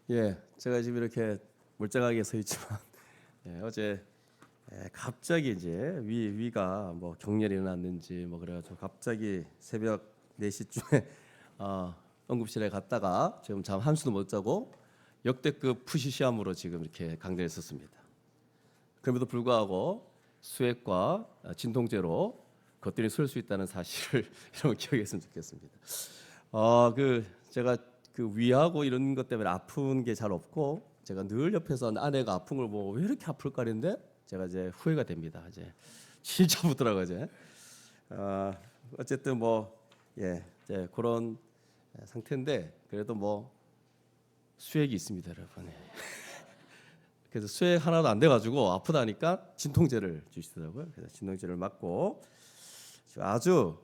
제가 지금 이렇게 멀쩡하게 서 있지만 어제 갑자기 이제 위가 뭐 경련이 일어났는지 뭐 그래가지고 갑자기 새벽 4시쯤에 응급실에 갔다가 지금 잠 한숨도 못 자고 역대급 푸시시함으로 지금 이렇게 강대에 섰습니다. 그럼에도 불구하고 수액과 진통제로 겉들이 설 수 있다는 사실을 여러분 기억했으면 좋겠습니다. 제가 그 위하고 이런 것 때문에 아픈 게 잘 없고 제가 늘 옆에서 아내가 아픈 걸 보고 왜 이렇게 아플까 했는데 제가 이제 후회가 됩니다. 이제 진짜 아프더라고요. 이제 어쨌든 이제 그런 상태인데 그래도 뭐 수액이 있습니다, 여러분. 그래서 수액 하나도 안 돼가지고 아프다니까 진통제를 주시더라고요. 그래서 진통제를 맞고 아주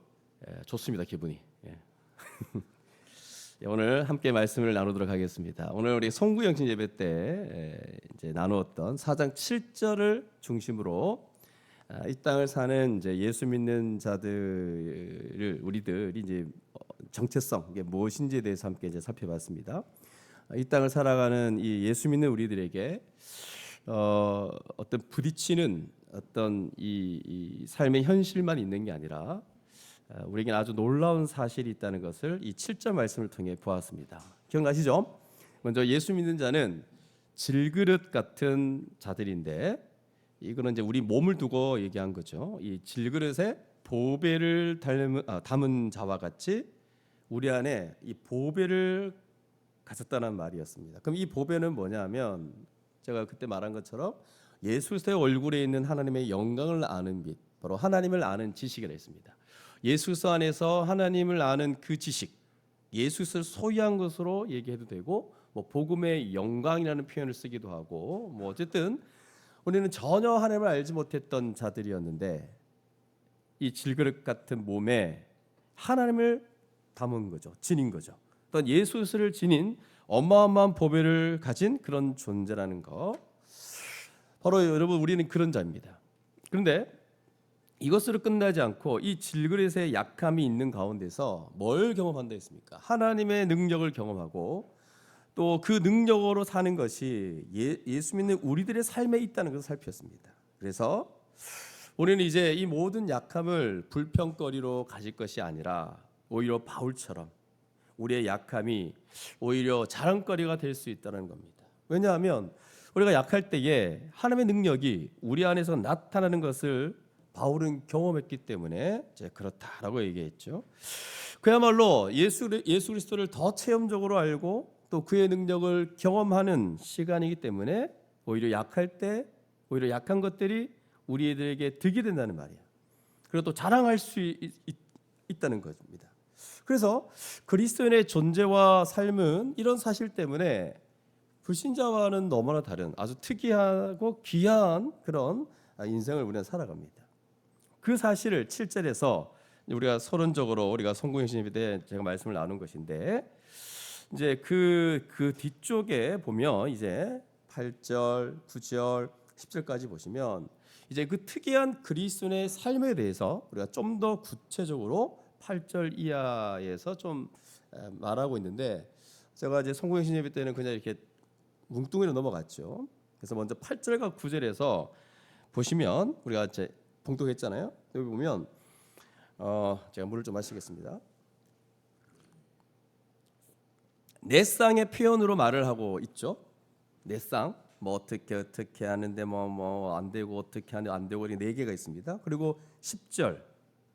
좋습니다, 기분이. 오늘 함께 말씀을 나누도록 하겠습니다. 오늘 우리 송구영신 예배 때 이제 나누었던 4장 7절을 중심으로 이 땅을 사는 이제 예수 믿는 자들을 우리들이 이제 정체성 이게 무엇인지에 대해서 함께 이제 살펴봤습니다. 이 땅을 살아가는 이 예수 믿는 우리들에게 어떤 부딪히는 어떤 이 삶의 현실만 있는 게 아니라 우리에게는 아주 놀라운 사실이 있다는 것을 이 7절 말씀을 통해 보았습니다. 기억나시죠? 먼저 예수 믿는 자는 질그릇 같은 자들인데 이거는 이제 우리 몸을 두고 얘기한 거죠. 이 질그릇에 보배를 담은 자와 같이 우리 안에 이 보배를 가졌다는 말이었습니다. 그럼 이 보배는 뭐냐면 제가 그때 말한 것처럼 예수 그리스도의 얼굴에 있는 하나님의 영광을 아는 빛, 바로 하나님을 아는 지식이라 했습니다. 예수 그리스도 안에서 하나님을 아는 그 지식, 예수 그리스도를 소유한 것으로 얘기해도 되고 뭐 복음의 영광이라는 표현을 쓰기도 하고 뭐 어쨌든 우리는 전혀 하나님을 알지 못했던 자들이었는데 이 질그릇 같은 몸에 하나님을 담은 거죠. 지닌 거죠. 또한 예수 그리스도를 지닌 어마어마한 보배를 가진 그런 존재라는 거. 바로 여러분 우리는 그런 자입니다. 그런데 이것으로 끝나지 않고 이 질그릇의 약함이 있는 가운데서 뭘 경험한다 했습니까? 하나님의 능력을 경험하고 또 그 능력으로 사는 것이 예수 믿는 우리들의 삶에 있다는 것을 살폈습니다. 그래서 우리는 이제 이 모든 약함을 불평거리로 가질 것이 아니라 오히려 바울처럼 우리의 약함이 오히려 자랑거리가 될 수 있다는 겁니다. 왜냐하면 우리가 약할 때에 하나님의 능력이 우리 안에서 나타나는 것을 바울은 경험했기 때문에 이제 그렇다라고 얘기했죠. 그야말로 예수 그리스도를 더 체험적으로 알고 또 그의 능력을 경험하는 시간이기 때문에 오히려 약할 때 오히려 약한 것들이 우리들에게 득이 된다는 말이에요. 그리고 또 자랑할 수 있다는 것입니다. 그래서 그리스도인의 존재와 삶은 이런 사실 때문에 불신자와는 너무나 다른 아주 특이하고 귀한 그런 인생을 우리는 살아갑니다. 그 사실을 7절에서 우리가 서론적으로 우리가 성공행신에 대해 제가 말씀을 나눈 것인데 이제 그 뒤쪽에 보면 이제 8절, 9절, 10절까지 보시면 이제 그 특이한 그리스도인의 삶에 대해서 우리가 좀 더 구체적으로 8절 이하에서 좀 말하고 있는데 제가 이제 성공행신 예배 때는 그냥 이렇게 뭉뚱이로 넘어갔죠. 그래서 먼저 8절과 9절에서 보시면 우리가 이제 봉독했잖아요. 여기 보면 제가 물을 좀 마시겠습니다. 내 쌍의 표현으로 말을 하고 있죠. 내 쌍, 뭐 어떻게 하는데 뭐 안 되고 어떻게 하는데 안 되고 이렇게 4개가 있습니다. 그리고 10절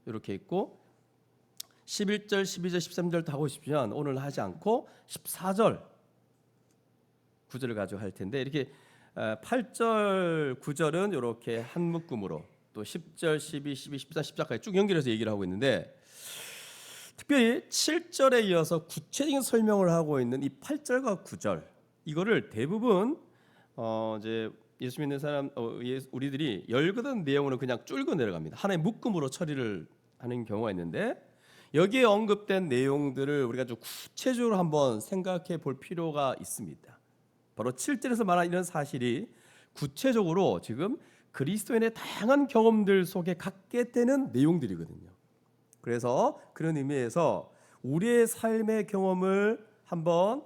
이렇게 있고 11절, 12절, 13절도 하고 싶으면 오늘 하지 않고 14절, 9절을 가지고 할 텐데 이렇게 8절, 9절은 이렇게 한 묶음으로 또 10절, 12, 12, 14, 14까지 쭉 연결해서 얘기를 하고 있는데 특별히 7절에 이어서 구체적인 설명을 하고 있는 이 8절과 9절 이거를 대부분 이제 예수 믿는 사람 우리들이 열거든 내용으로 그냥 쫄고 내려갑니다. 하나의 묶음으로 처리를 하는 경우가 있는데 여기에 언급된 내용들을 우리가 좀 구체적으로 한번 생각해 볼 필요가 있습니다. 바로 7절에서 말한 이런 사실이 구체적으로 지금 그리스도인의 다양한 경험들 속에 갖게 되는 내용들이거든요. 그래서 그런 의미에서 우리의 삶의 경험을 한번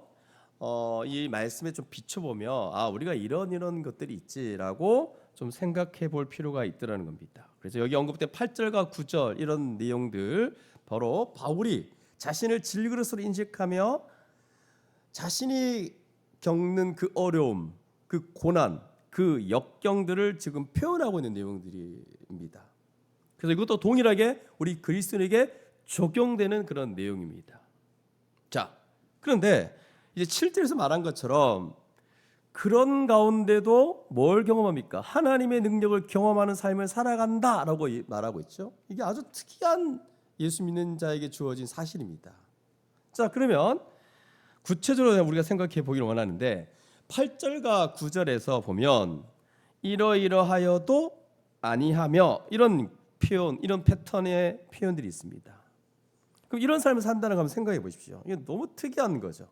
이 말씀에 좀 비춰보며 우리가 이런 것들이 있지라고 좀 생각해 볼 필요가 있더라는 겁니다. 그래서 여기 언급된 8절과 9절 이런 내용들 바로 바울이 자신을 질그릇으로 인식하며 자신이 겪는 그 어려움, 그 고난, 그 역경들을 지금 표현하고 있는 내용들입니다. 그래서 이것도 동일하게 우리 그리스도인에게 적용되는 그런 내용입니다. 자, 그런데 이제 7절에서 말한 것처럼 그런 가운데도 뭘 경험합니까? 하나님의 능력을 경험하는 삶을 살아간다라고 말하고 있죠. 이게 아주 특이한 예수 믿는 자에게 주어진 사실입니다. 자, 그러면 구체적으로 우리가 생각해 보기를 원하는데 8절과 9절에서 보면 이러이러하여도 아니하며 이런 표현, 이런 패턴의 표현들이 있습니다. 그럼 이런 삶을 산다는 거 한번 생각해 보십시오. 이게 너무 특이한 거죠.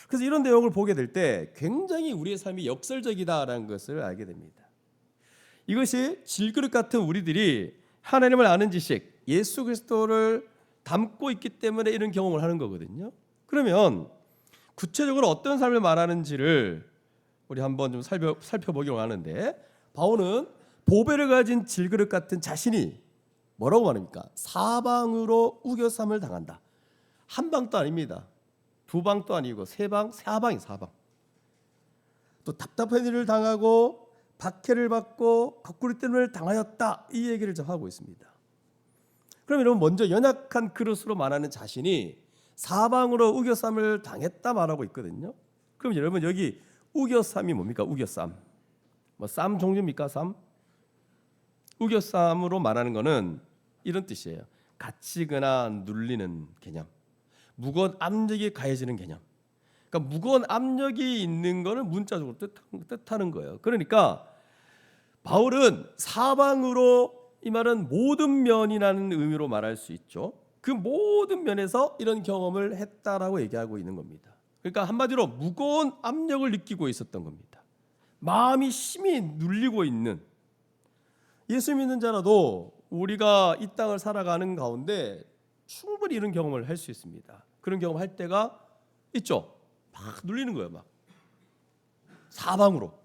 그래서 이런 내용을 보게 될 때 굉장히 우리의 삶이 역설적이다라는 것을 알게 됩니다. 이것이 질그릇 같은 우리들이 하나님을 아는 지식, 예수 그리스도를 담고 있기 때문에 이런 경험을 하는 거거든요. 그러면 구체적으로 어떤 삶을 말하는지를 우리 한번 좀 살펴보기로 하는데 바울은 보배를 가진 질그릇 같은 자신이 뭐라고 말합니까? 사방으로 우겨쌈을 당한다. 한 방도 아닙니다. 두 방도 아니고 세 방이 사방. 또 답답한 일을 당하고 박해를 받고 거꾸리뜸을 당하였다. 이 얘기를 좀 하고 있습니다. 그럼 여러분 먼저 연약한 그릇으로 말하는 자신이 사방으로 우겨쌈을 당했다 말하고 있거든요. 그럼 여러분 여기 우겨쌈이 뭡니까? 우겨쌈. 뭐 쌈 종류입니까? 쌈? 우겨쌈으로 말하는 거는 이런 뜻이에요. 갇히거나 눌리는 개념. 무거운 압력이 가해지는 개념. 그러니까 무거운 압력이 있는 거는 문자적으로 뜻하는 거예요. 그러니까 바울은 사방으로 이 말은 모든 면이라는 의미로 말할 수 있죠. 그 모든 면에서 이런 경험을 했다라고 얘기하고 있는 겁니다. 그러니까 한마디로 무거운 압력을 느끼고 있었던 겁니다. 마음이 심히 눌리고 있는 예수 믿는 자라도 우리가 이 땅을 살아가는 가운데 충분히 이런 경험을 할 수 있습니다. 그런 경험할 때가 있죠. 막 눌리는 거예요. 막 사방으로.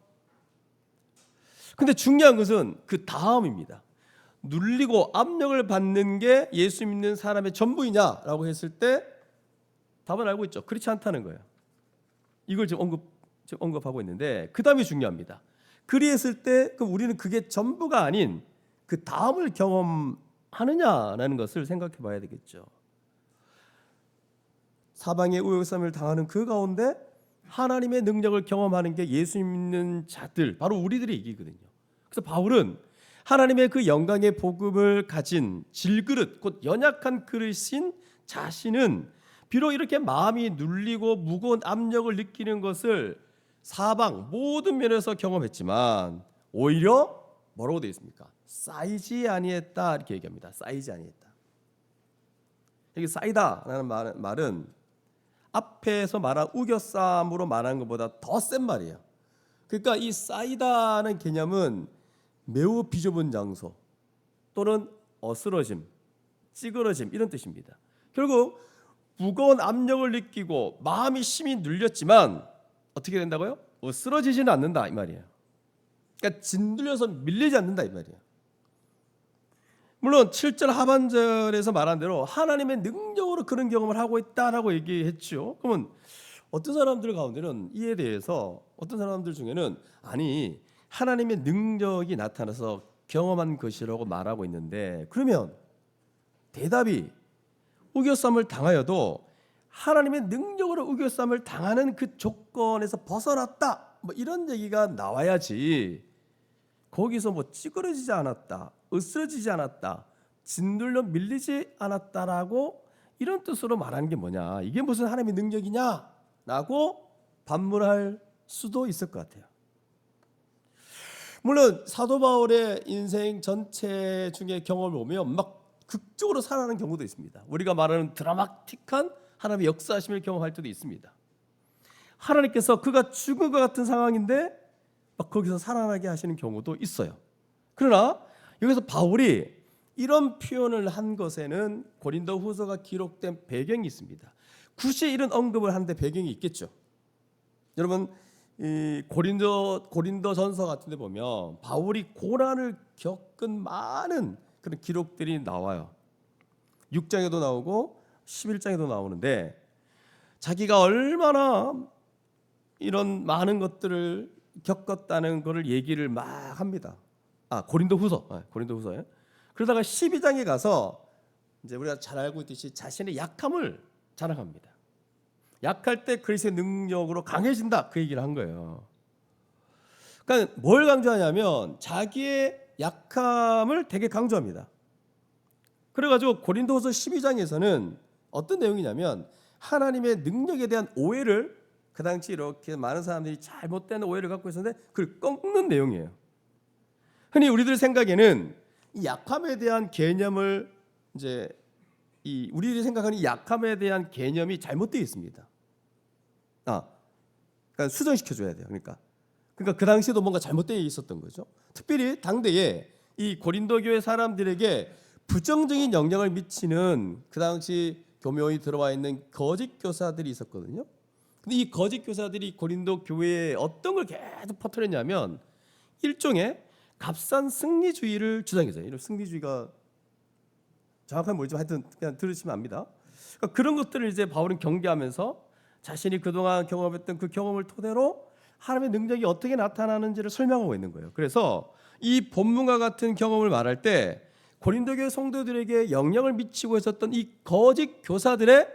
근데 중요한 것은 그 다음입니다. 눌리고 압력을 받는 게 예수 믿는 사람의 전부이냐라고 했을 때 답은 알고 있죠. 그렇지 않다는 거예요. 이걸 지금 언급하고 있는데 그 다음이 중요합니다. 그리했을 때 그럼 우리는 그게 전부가 아닌 그 다음을 경험하느냐라는 것을 생각해 봐야 되겠죠. 사방의 우여쌈을 당하는 그 가운데 하나님의 능력을 경험하는 게 예수 믿는 자들, 바로 우리들의 얘기거든요. 그래서 바울은 하나님의 그 영광의 복음을 가진 질그릇, 곧 연약한 그릇인 자신은 비록 이렇게 마음이 눌리고 무거운 압력을 느끼는 것을 사방 모든 면에서 경험했지만 오히려 뭐라고 되어 있습니까? 쌓이지 아니했다 이렇게 얘기합니다. 쌓이지 아니했다. 여기 쌓이다라는 말은 앞에서 말한 우겨쌈으로 말하는 것보다 더 센 말이에요. 그러니까 이 쌓이다는 개념은 매우 비좁은 장소 또는 어스러짐, 찌그러짐 이런 뜻입니다. 결국 무거운 압력을 느끼고 마음이 심히 눌렸지만 어떻게 된다고요? 쓰러지지는 않는다 이 말이에요. 그러니까 짓눌려서 밀리지 않는다 이 말이에요. 물론 7절 하반절에서 말한 대로 하나님의 능력으로 그런 경험을 하고 있다라고 얘기했죠. 그러면 어떤 사람들 가운데는 이에 대해서 어떤 사람들 중에는 아니 하나님의 능력이 나타나서 경험한 것이라고 말하고 있는데 그러면 대답이 우겨쌈을 당하여도 하나님의 능력으로 우겨쌈을 당하는 그 조건에서 벗어났다 뭐 이런 얘기가 나와야지 거기서 뭐 찌그러지지 않았다, 으스러지지 않았다, 짓눌려 밀리지 않았다라고 이런 뜻으로 말하는 게 뭐냐, 이게 무슨 하나님의 능력이냐라고 반문할 수도 있을 것 같아요. 물론 사도 바울의 인생 전체 중에 경험을 보면 막 극적으로 살아나는 경우도 있습니다. 우리가 말하는 드라마틱한 하나님의 역사하심을 경험할 때도 있습니다. 하나님께서 그가 죽은 것 같은 상황인데 막 거기서 살아나게 하시는 경우도 있어요. 그러나 여기서 바울이 이런 표현을 한 것에는 고린도후서가 기록된 배경이 있습니다. 굳이 이런 언급을 하는데 배경이 있겠죠. 여러분, 이 고린도전서 같은 데 보면 바울이 고난을 겪은 많은 그런 기록들이 나와요. 6장에도 나오고 11장에도 나오는데 자기가 얼마나 이런 많은 것들을 겪었다는 것을 얘기를 막 합니다. 고린도후서에. 그러다가 12장에 가서 이제 우리가 잘 알고 있듯이 자신의 약함을 자랑합니다. 약할 때 그리스도의 능력으로 강해진다, 그 얘기를 한 거예요. 그러니까 뭘 강조하냐면 자기의 약함을 되게 강조합니다. 그래가지고 고린도후서 12장에서는 어떤 내용이냐면 하나님의 능력에 대한 오해를, 그 당시 이렇게 많은 사람들이 잘못된 오해를 갖고 있었는데 그걸 꺾는 내용이에요. 흔히 우리들 생각에는 이 약함에 대한 개념을 이제 우리들이 생각하는 이 약함에 대한 개념이 잘못되어 있습니다. 그러니까 수정시켜줘야 돼요. 그러니까 그 당시에도 뭔가 잘못되어 있었던 거죠. 특별히 당대에 이 고린도 교회 사람들에게 부정적인 영향을 미치는 그 당시 교묘히 들어와 있는 거짓 교사들이 있었거든요. 근데 이 거짓 교사들이 고린도 교회에 어떤 걸 계속 퍼뜨렸냐면 일종의 값싼 승리주의를 주장했어요. 이런 승리주의가 정확하게 모르지만 하여튼 그냥 들으시면 압니다. 그러니까 그런 것들을 이제 바울은 경계하면서 자신이 그동안 경험했던 그 경험을 토대로 하나님의 능력이 어떻게 나타나는지를 설명하고 있는 거예요. 그래서 이 본문과 같은 경험을 말할 때 고린도 교회 성도들에게 영향을 미치고 있었던 이 거짓 교사들의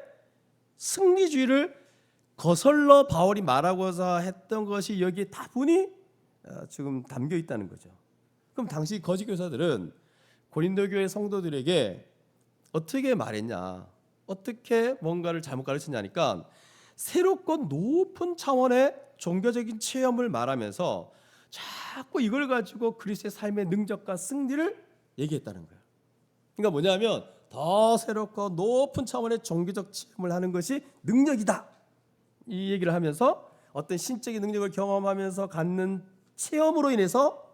승리주의를 거슬러 바울이 말하고자 했던 것이 여기에 다분히 지금 담겨 있다는 거죠. 그럼 당시 거짓 교사들은 고린도 교회 성도들에게 어떻게 말했냐, 어떻게 뭔가를 잘못 가르쳤냐니까 새롭고 높은 차원의 종교적인 체험을 말하면서 자꾸 이걸 가지고 그리스도의 삶의 능력과 승리를 얘기했다는 거예요. 그러니까 뭐냐면 더 새롭고 높은 차원의 종교적 체험을 하는 것이 능력이다, 이 얘기를 하면서 어떤 신적인 능력을 경험하면서 갖는 체험으로 인해서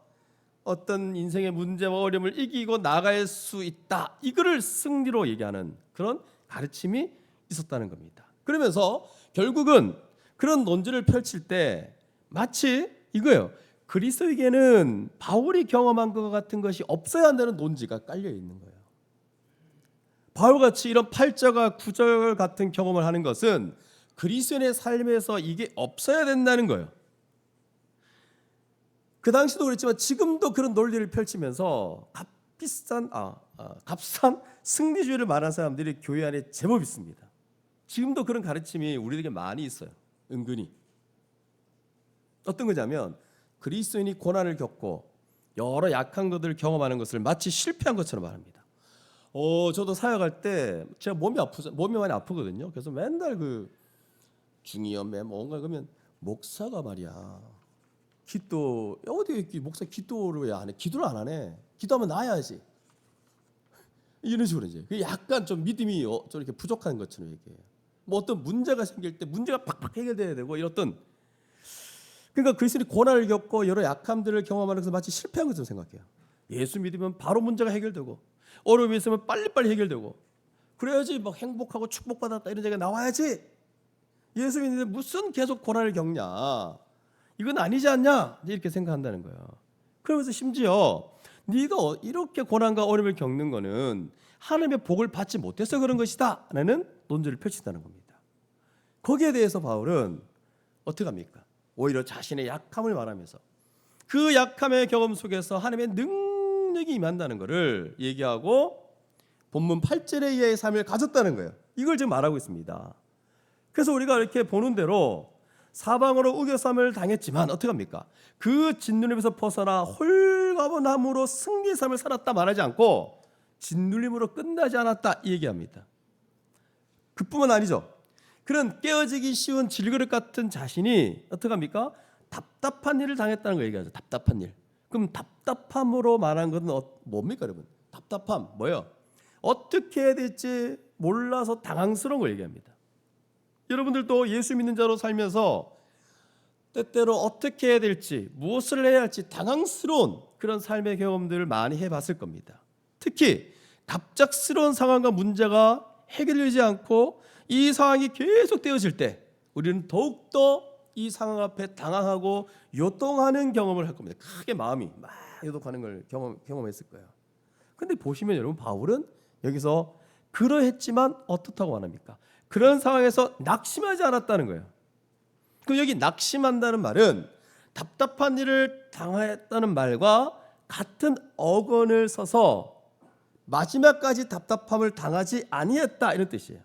어떤 인생의 문제와 어려움을 이기고 나갈 수 있다, 이거를 승리로 얘기하는 그런 가르침이 있었다는 겁니다. 그러면서 결국은 그런 논지를 펼칠 때 마치 이거예요. 그리스도에게는 바울이 경험한 것 같은 것이 없어야 한다는 논지가 깔려 있는 거예요. 바울같이 이런 8절과 9절 같은 경험을 하는 것은 그리스도인의 삶에서 이게 없어야 된다는 거예요. 그 당시도 그랬지만 지금도 그런 논리를 펼치면서 값싼 승리주의를 말하는 사람들이 교회 안에 제법 있습니다. 지금도 그런 가르침이 우리에게 많이 있어요. 은근히. 어떤 거냐면 그리스도인이 고난을 겪고 여러 약한 것들을 경험하는 것을 마치 실패한 것처럼 말합니다. 저도 사역할 때 제가 몸이 많이 아프거든요. 그래서 맨날 그 중이염에 뭔가 그러면 목사가 말이야, 기도 어디 목사 기도를 왜 안 해? 기도를 안 하네. 기도하면 나아야지. 이런 식으로 이제 약간 좀 믿음이 좀 이렇게 부족한 것처럼 얘기해요. 뭐 어떤 문제가 생길 때 문제가 팍팍 해결돼야 되고 이렇던. 그러니까 그리스도인이 고난을 겪고 여러 약함들을 경험하는 것을 마치 실패한 것처럼 생각해요. 예수 믿으면 바로 문제가 해결되고 어려움이 있으면 빨리빨리 해결되고 그래야지 막 행복하고 축복받았다 이런 얘기가 나와야지. 예수 믿는데 무슨 계속 고난을 겪냐, 이건 아니지 않냐, 이렇게 생각한다는 거예요. 그러면서 심지어 네가 이렇게 고난과 어려움을 겪는 거는 하나님의 복을 받지 못해서 그런 것이다 라는 논지를 펼친다는 겁니다. 거기에 대해서 바울은 어떻게 합니까? 오히려 자신의 약함을 말하면서 그 약함의 경험 속에서 하나님의 능력이 임한다는 것을 얘기하고 본문 8절에 이하의 삶을 가졌다는 거예요. 이걸 지금 말하고 있습니다. 그래서 우리가 이렇게 보는 대로 사방으로 우겨쌈을 당했지만 어떻게 합니까? 그 짓눌림에서 벗어나 홀가분함으로 승리의 삶을 살았다 말하지 않고 짓눌림으로 끝나지 않았다, 이 얘기합니다. 그뿐만 아니죠. 그런 깨어지기 쉬운 질그릇 같은 자신이 어떻게 합니까? 답답한 일을 당했다는 거 얘기하죠. 답답한 일. 그럼 답답함으로 말한 것은 뭡니까, 여러분? 답답함 뭐예요? 어떻게 해야 될지 몰라서 당황스러운 걸 얘기합니다. 여러분들도 예수 믿는 자로 살면서 때때로 어떻게 해야 될지, 무엇을 해야 할지 당황스러운 그런 삶의 경험들을 많이 해봤을 겁니다. 특히 갑작스러운 상황과 문제가 해결되지 않고 이 상황이 계속 되어질 때 우리는 더욱더 이 상황 앞에 당황하고 요동하는 경험을 할 겁니다. 크게 마음이 막 요동하는 걸 경험했을 거예요. 근데 보시면 여러분, 바울은 여기서 그러했지만 어떻다고 안 합니까? 그런 상황에서 낙심하지 않았다는 거예요. 그럼 여기 낙심한다는 말은 답답한 일을 당했다는 말과 같은 어근을 써서 마지막까지 답답함을 당하지 아니했다, 이런 뜻이에요.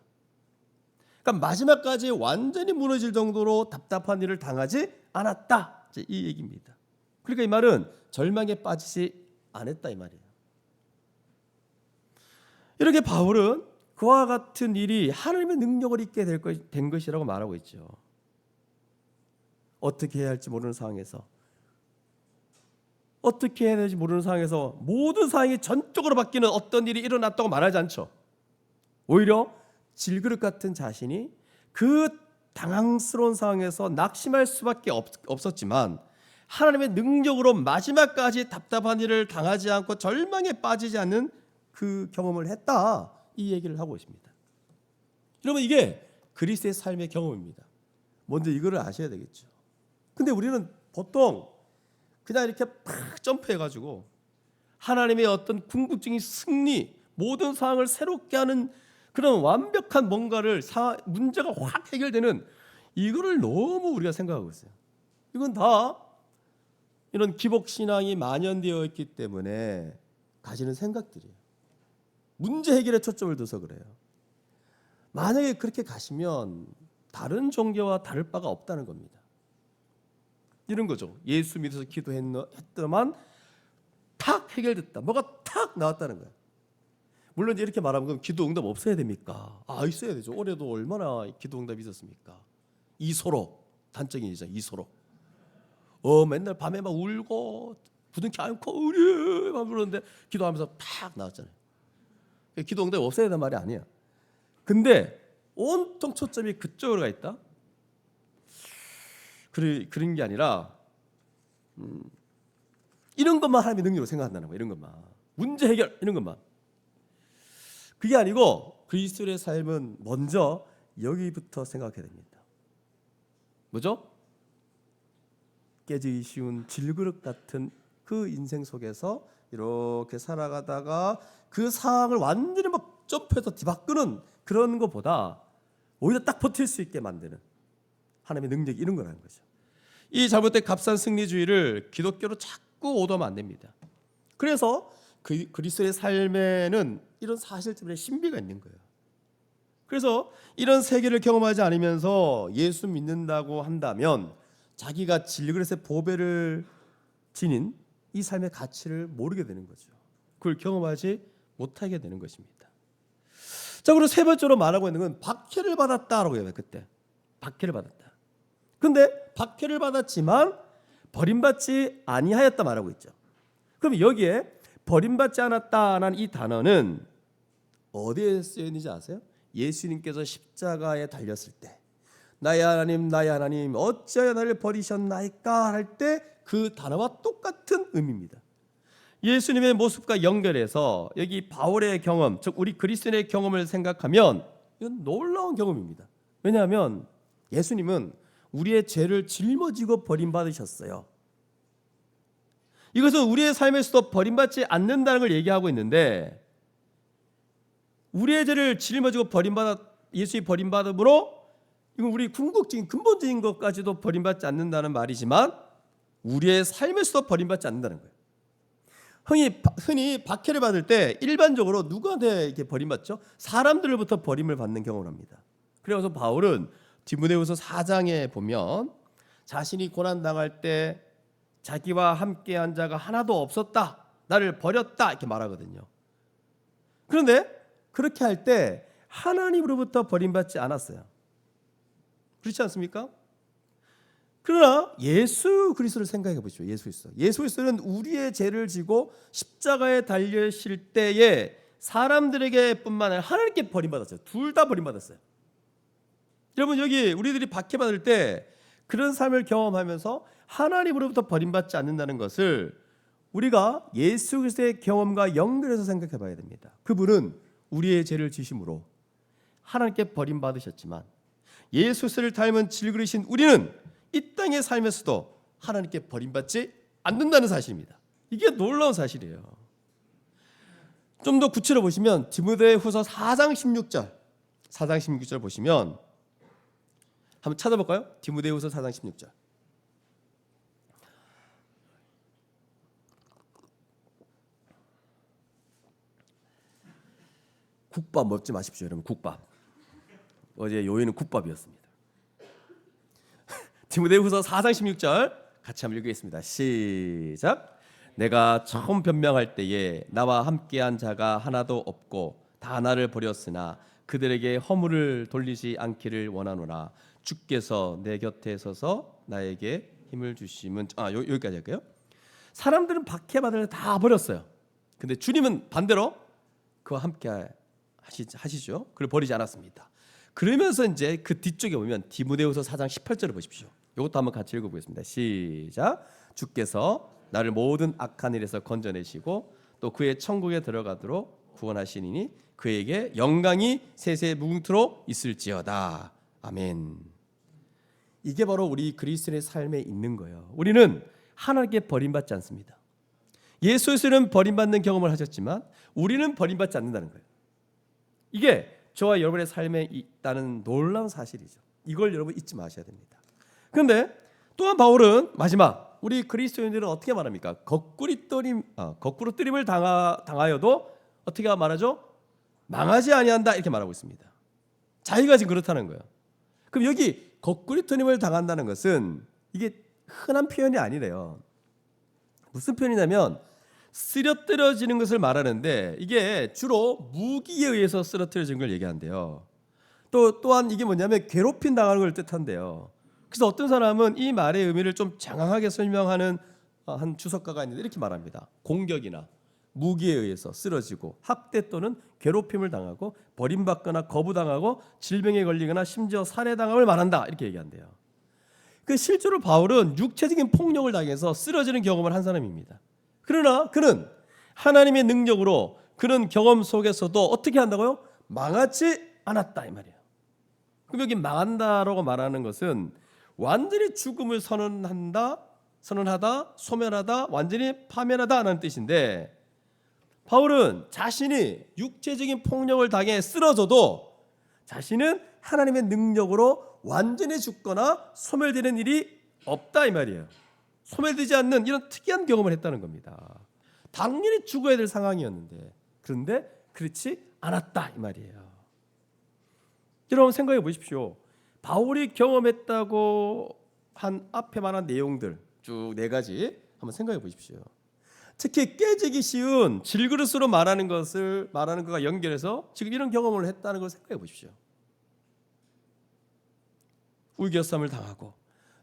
그러니까 마지막까지 완전히 무너질 정도로 답답한 일을 당하지 않았다, 이 얘기입니다. 그러니까 이 말은 절망에 빠지지 않았다, 이 말이에요. 이렇게 바울은 그와 같은 일이 하나님의 능력을 입게 된 것이라고 말하고 있죠. 어떻게 해야 할지 모르는 상황에서, 어떻게 해야 될지 모르는 상황에서 모든 상황이 전적으로 바뀌는 어떤 일이 일어났다고 말하지 않죠. 오히려 질그릇 같은 자신이 그 당황스러운 상황에서 낙심할 수밖에 없었지만 하나님의 능력으로 마지막까지 답답한 일을 당하지 않고 절망에 빠지지 않는 그 경험을 했다, 이 얘기를 하고 있습니다. 여러분, 이게 그리스도의 삶의 경험입니다. 먼저 이거를 아셔야 되겠죠. 근데 우리는 보통 그냥 이렇게 팍 점프해가지고 하나님의 어떤 궁극적인 승리, 모든 상황을 새롭게 하는 그런 완벽한 뭔가를 문제가 확 해결되는 이거를 너무 우리가 생각하고 있어요. 이건 다 이런 기복신앙이 만연되어 있기 때문에 가지는 생각들이에요. 문제 해결에 초점을 둬서 그래요. 만약에 그렇게 가시면 다른 종교와 다를 바가 없다는 겁니다. 이런 거죠. 예수 믿어서 기도했더만 탁 해결됐다, 뭐가 탁 나왔다는 거예요. 물론 이렇게 말하면 그럼 기도 응답 없어야 됩니까? 있어야 되죠. 올해도 얼마나 기도 응답이 있었습니까? 이소로, 단적이죠. 이소로. 맨날 밤에 막 울고 부둥켜 안고 우리 막 그러는데 기도하면서 탁 나왔잖아요. 기도 응답이 없어야 된다는 말이 아니야. 근데 온통 초점이 그쪽으로 가 있다? 그런 게 아니라 이런 것만 하나님의 능력으로 생각한다는 거예요. 이런 것만, 문제 해결, 이런 것만. 그게 아니고 그리스도의 삶은 먼저 여기부터 생각해야 됩니다. 뭐죠? 깨지기 쉬운 질그릇 같은 그 인생 속에서 이렇게 살아가다가 그 상황을 완전히 막 점프해서 뒤바꾸는 그런 것보다 오히려 딱 버틸 수 있게 만드는 하나님의 능력이 이런 거라는 거죠. 이 잘못된 값싼 승리주의를 기독교로 자꾸 오도하면 안 됩니다. 그래서 그리스도의 삶에는 이런 사실 때문에 신비가 있는 거예요. 그래서 이런 세계를 경험하지 않으면서 예수 믿는다고 한다면 자기가 질그릇의 보배를 지닌 이 삶의 가치를 모르게 되는 거죠. 그걸 경험하지 못하게 되는 것입니다. 자, 그리고 세 번째로 말하고 있는 건 박해를 받았다라고 해요. 그때 박해를 받았다. 근데 박해를 받았지만 버림받지 아니하였다 말하고 있죠. 그럼 여기에 버림받지 않았다라는 이 단어는 어디에 쓰여 있는지 아세요? 예수님께서 십자가에 달렸을 때 나의 하나님 어찌하여 나를 버리셨나이까 할 때 그 단어와 똑같은 의미입니다. 예수님의 모습과 연결해서 여기 바울의 경험, 즉 우리 그리스도인의 경험을 생각하면 이건 놀라운 경험입니다. 왜냐하면 예수님은 우리의 죄를 짊어지고 버림받으셨어요. 이것은 우리의 삶에서도 버림받지 않는다는 걸 얘기하고 있는데, 우리의 죄를 짊어지고 예수의 버림받음으로 이건 우리 궁극적인 근본적인 것까지도 버림받지 않는다는 말이지만 우리의 삶에서도 버림받지 않는다는 거예요. 흔히 박해를 받을 때 일반적으로 누구한테 이렇게 버림받죠? 사람들로부터 버림을 받는 경험을 합니다. 그래서 바울은 디모데후서 4장에 보면 자신이 고난 당할 때 자기와 함께한 자가 하나도 없었다, 나를 버렸다, 이렇게 말하거든요. 그런데 그렇게 할 때 하나님으로부터 버림받지 않았어요. 그렇지 않습니까? 그러나 예수 그리스도를 생각해 보십시오. 예수 그리스도는 우리의 죄를 지고 십자가에 달리실 때에 사람들에게 뿐만 아니라 하나님께 버림받았어요. 둘 다 버림받았어요. 여러분, 여기 우리들이 박해받을 때 그런 삶을 경험하면서 하나님으로부터 버림받지 않는다는 것을 우리가 예수 그리스도의 경험과 연결해서 생각해 봐야 됩니다. 그분은 우리의 죄를 지심으로 하나님께 버림받으셨지만 예수를 닮은 질그리신 우리는 이 땅에 살면서도 하나님께 버림받지 않는다는 사실입니다. 이게 놀라운 사실이에요. 좀 더 구체로 보시면 디모데후서 4장 16절 보시면 한번 찾아볼까요? 디모데후서 4장 16절. 국밥 먹지 마십시오, 여러분. 국밥. 어제 요일은 국밥이었습니다. 디모데후서 4장 16절 같이 한번 읽겠습니다. 시작. 내가 처음 변명할 때에 나와 함께한 자가 하나도 없고 다 나를 버렸으나 그들에게 허물을 돌리지 않기를 원하노라. 주께서 내 곁에 서서 나에게 힘을 주심은 여기까지 할까요? 사람들은 박해받을 다 버렸어요. 근데 주님은 반대로 그와 함께 하시죠. 그를 버리지 않았습니다. 그러면서 이제 그 뒤쪽에 보면 디모데후서 4장 18절을 보십시오. 이것도 한번 같이 읽어보겠습니다. 시작. 주께서 나를 모든 악한 일에서 건져내시고 또 그의 천국에 들어가도록 구원하시니 그에게 영광이 세세 무궁토록 있을지어다. 아멘. 이게 바로 우리 그리스도인의 삶에 있는 거예요. 우리는 하나님께 버림받지 않습니다. 예수는 버림받는 경험을 하셨지만 우리는 버림받지 않는다는 거예요. 이게 저와 여러분의 삶에 있다는 놀라운 사실이죠. 이걸 여러분 잊지 마셔야 됩니다. 그런데 또한 바울은 마지막 우리 그리스도인들은 어떻게 말합니까? 거꾸로 뜨림을 당하여도 어떻게 말하죠? 망하지 아니한다 이렇게 말하고 있습니다. 자기가 지금 그렇다는 거예요. 그럼 여기 거꾸로 뜨림을 당한다는 것은 이게 흔한 표현이 아니래요. 무슨 표현이냐면 쓰러뜨려지는 것을 말하는데 이게 주로 무기에 의해서 쓰러뜨려지는 걸 얘기한대요. 또한 이게 뭐냐면 괴롭힘 당하는 걸 뜻한대요. 그래서 어떤 사람은 이 말의 의미를 좀 장황하게 설명하는 한 주석가가 있는데 이렇게 말합니다. 공격이나 무기에 의해서 쓰러지고 학대 또는 괴롭힘을 당하고 버림받거나 거부당하고 질병에 걸리거나 심지어 살해당함을 말한다 이렇게 얘기한대요. 그 실제로 바울은 육체적인 폭력을 당해서 쓰러지는 경험을 한 사람입니다. 그러나 그는 하나님의 능력으로 그런 경험 속에서도 어떻게 한다고요? 망하지 않았다 이 말이에요. 그럼 여기 망한다라고 말하는 것은 완전히 죽음을 선언하다, 소멸하다, 완전히 파멸하다라는 뜻인데 바울은 자신이 육체적인 폭력을 당해 쓰러져도 자신은 하나님의 능력으로 완전히 죽거나 소멸되는 일이 없다 이 말이에요. 소멸되지 않는 이런 특이한 경험을 했다는 겁니다. 당연히 죽어야 될 상황이었는데 그런데 그렇지 않았다 이 말이에요. 여러분 생각해 보십시오. 바울이 경험했다고 한 앞에 말한 내용들 쭉 4가지 한번 생각해 보십시오. 특히 깨지기 쉬운 질그릇으로 말하는 것과 연결해서 지금 이런 경험을 했다는 걸 생각해 보십시오. 우겨쌈을 당하고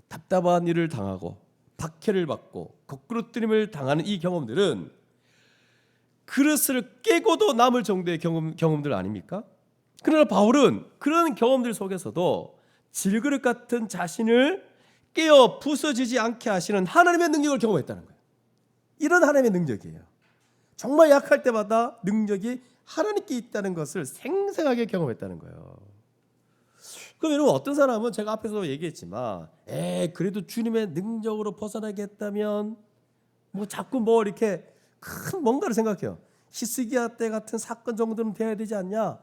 답답한 일을 당하고 박해를 받고 거꾸로 뜨림을 당하는 이 경험들은 그릇을 깨고도 남을 정도의 경험들 아닙니까? 그러나 바울은 그런 경험들 속에서도 질그릇 같은 자신을 깨어 부서지지 않게 하시는 하나님의 능력을 경험했다는 거예요. 이런 하나님의 능력이에요. 정말 약할 때마다 능력이 하나님께 있다는 것을 생생하게 경험했다는 거예요. 그럼 여러분 어떤 사람은 제가 앞에서 얘기했지만 그래도 주님의 능력으로 벗어나게 했다면 자꾸 이렇게 큰 뭔가를 생각해요. 히스기야 때 같은 사건 정도는 돼야 되지 않냐?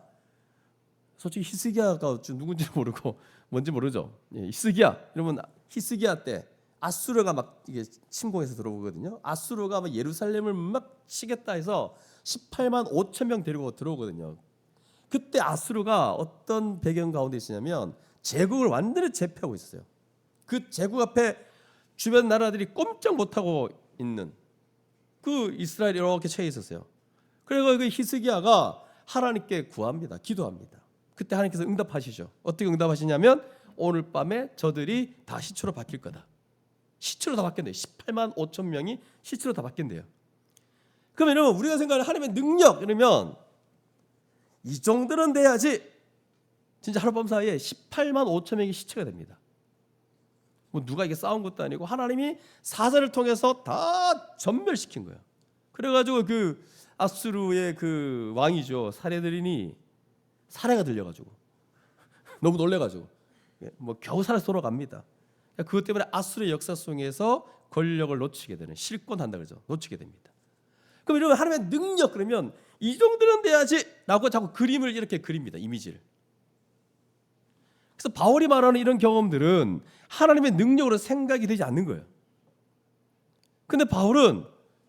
솔직히 히스기야가 누군지 모르고 뭔지 모르죠. 히스기야 여러분 히스기야 때 아수르가 막 이게 침공해서 들어오거든요. 아수르가 막 예루살렘을 막 치겠다 해서 18만 5천 명 데리고 들어오거든요. 그때 아수르가 어떤 배경 가운데 있었냐면 제국을 완전히 제패하고 있었어요. 그 제국 앞에 주변 나라들이 꼼짝 못하고 있는 그 이스라엘이 이렇게 처해 있었어요. 그래서 그 히스기야가 하나님께 구합니다. 기도합니다. 그때 하나님께서 응답하시죠. 어떻게 응답하시냐면 오늘 밤에 저들이 다 시체로 바뀔 거다. 시체로 다 바뀐대요. 18만 5천 명이 시체로 다 바뀐대요. 그러면 여러분 우리가 생각하는 하나님의 능력 이러면 이 정도는 돼야지 진짜 하룻밤 사이에 18만 5천 명이 시체가 됩니다. 누가 이게 싸운 것도 아니고 하나님이 사자를 통해서 다 전멸시킨 거예요. 그래가지고 그 아수르의 그 왕이죠 사례들이니 사례가 들려가지고 너무 놀래가지고 뭐 겨우 살아서 돌아갑니다. 그것 때문에 아수르의 역사 속에서 권력을 놓치게 되는, 실권한다 그러죠. 놓치게 됩니다. 그럼 이러면 하나님의 능력, 그러면 이 정도는 돼야지라고 자꾸 그림을 이렇게 그립니다. 이미지를. 그래서 바울이 말하는 이런 경험들은 하나님의 능력으로 생각이 되지 않는 거예요. 근데 바울은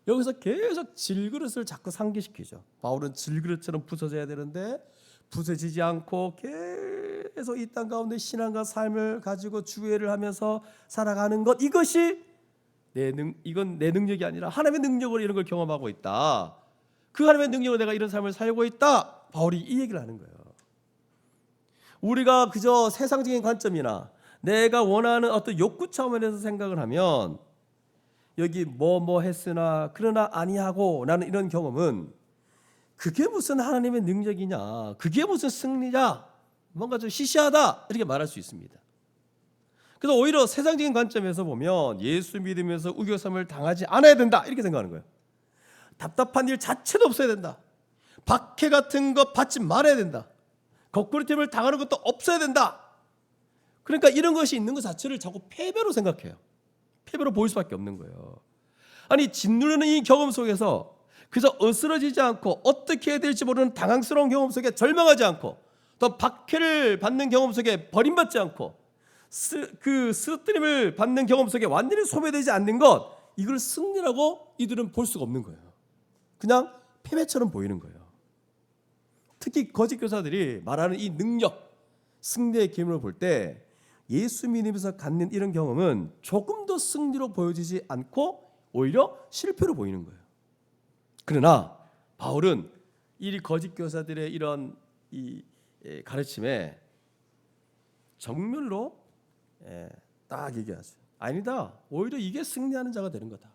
여기서 계속 질그릇을 자꾸 상기시키죠. 바울은 질그릇처럼 부서져야 되는데 부서지지 않고 계속 이 땅 가운데 신앙과 삶을 가지고 주의를 하면서 살아가는 것, 이것이 이건 내 능력이 아니라 하나님의 능력으로 이런 걸 경험하고 있다. 그 하나님의 능력으로 내가 이런 삶을 살고 있다. 바울이 이 얘기를 하는 거예요. 우리가 그저 세상적인 관점이나 내가 원하는 어떤 욕구 차원에서 생각을 하면 여기 뭐 했으나 그러나 아니하고 나는 이런 경험은 그게 무슨 하나님의 능력이냐, 그게 무슨 승리냐, 뭔가 좀 시시하다 이렇게 말할 수 있습니다. 그래서 오히려 세상적인 관점에서 보면 예수 믿으면서 우겨섬을 당하지 않아야 된다 이렇게 생각하는 거예요. 답답한 일 자체도 없어야 된다. 박해 같은 거 받지 말아야 된다. 거꾸로팀을 당하는 것도 없어야 된다. 그러니까 이런 것이 있는 것 자체를 자꾸 패배로 생각해요. 패배로 보일 수밖에 없는 거예요. 아니 짓누르는 이 경험 속에서 그저 어스러지지 않고 어떻게 해야 될지 모르는 당황스러운 경험 속에 절망하지 않고 또 박해를 받는 경험 속에 버림받지 않고 그 쓰러뜨림을 받는 경험 속에 완전히 소멸되지 않는 것, 이걸 승리라고 이들은 볼 수가 없는 거예요. 그냥 패배처럼 보이는 거예요. 특히 거짓 교사들이 말하는 이 능력, 승리의 기쁨을 볼 때 예수 믿으면서 갖는 이런 경험은 조금 더 승리로 보여지지 않고 오히려 실패로 보이는 거예요. 그러나 바울은 이 거짓 교사들의 이런 이 가르침에 정면으로 딱 얘기하죠. 아니다. 오히려 이게 승리하는 자가 되는 거다.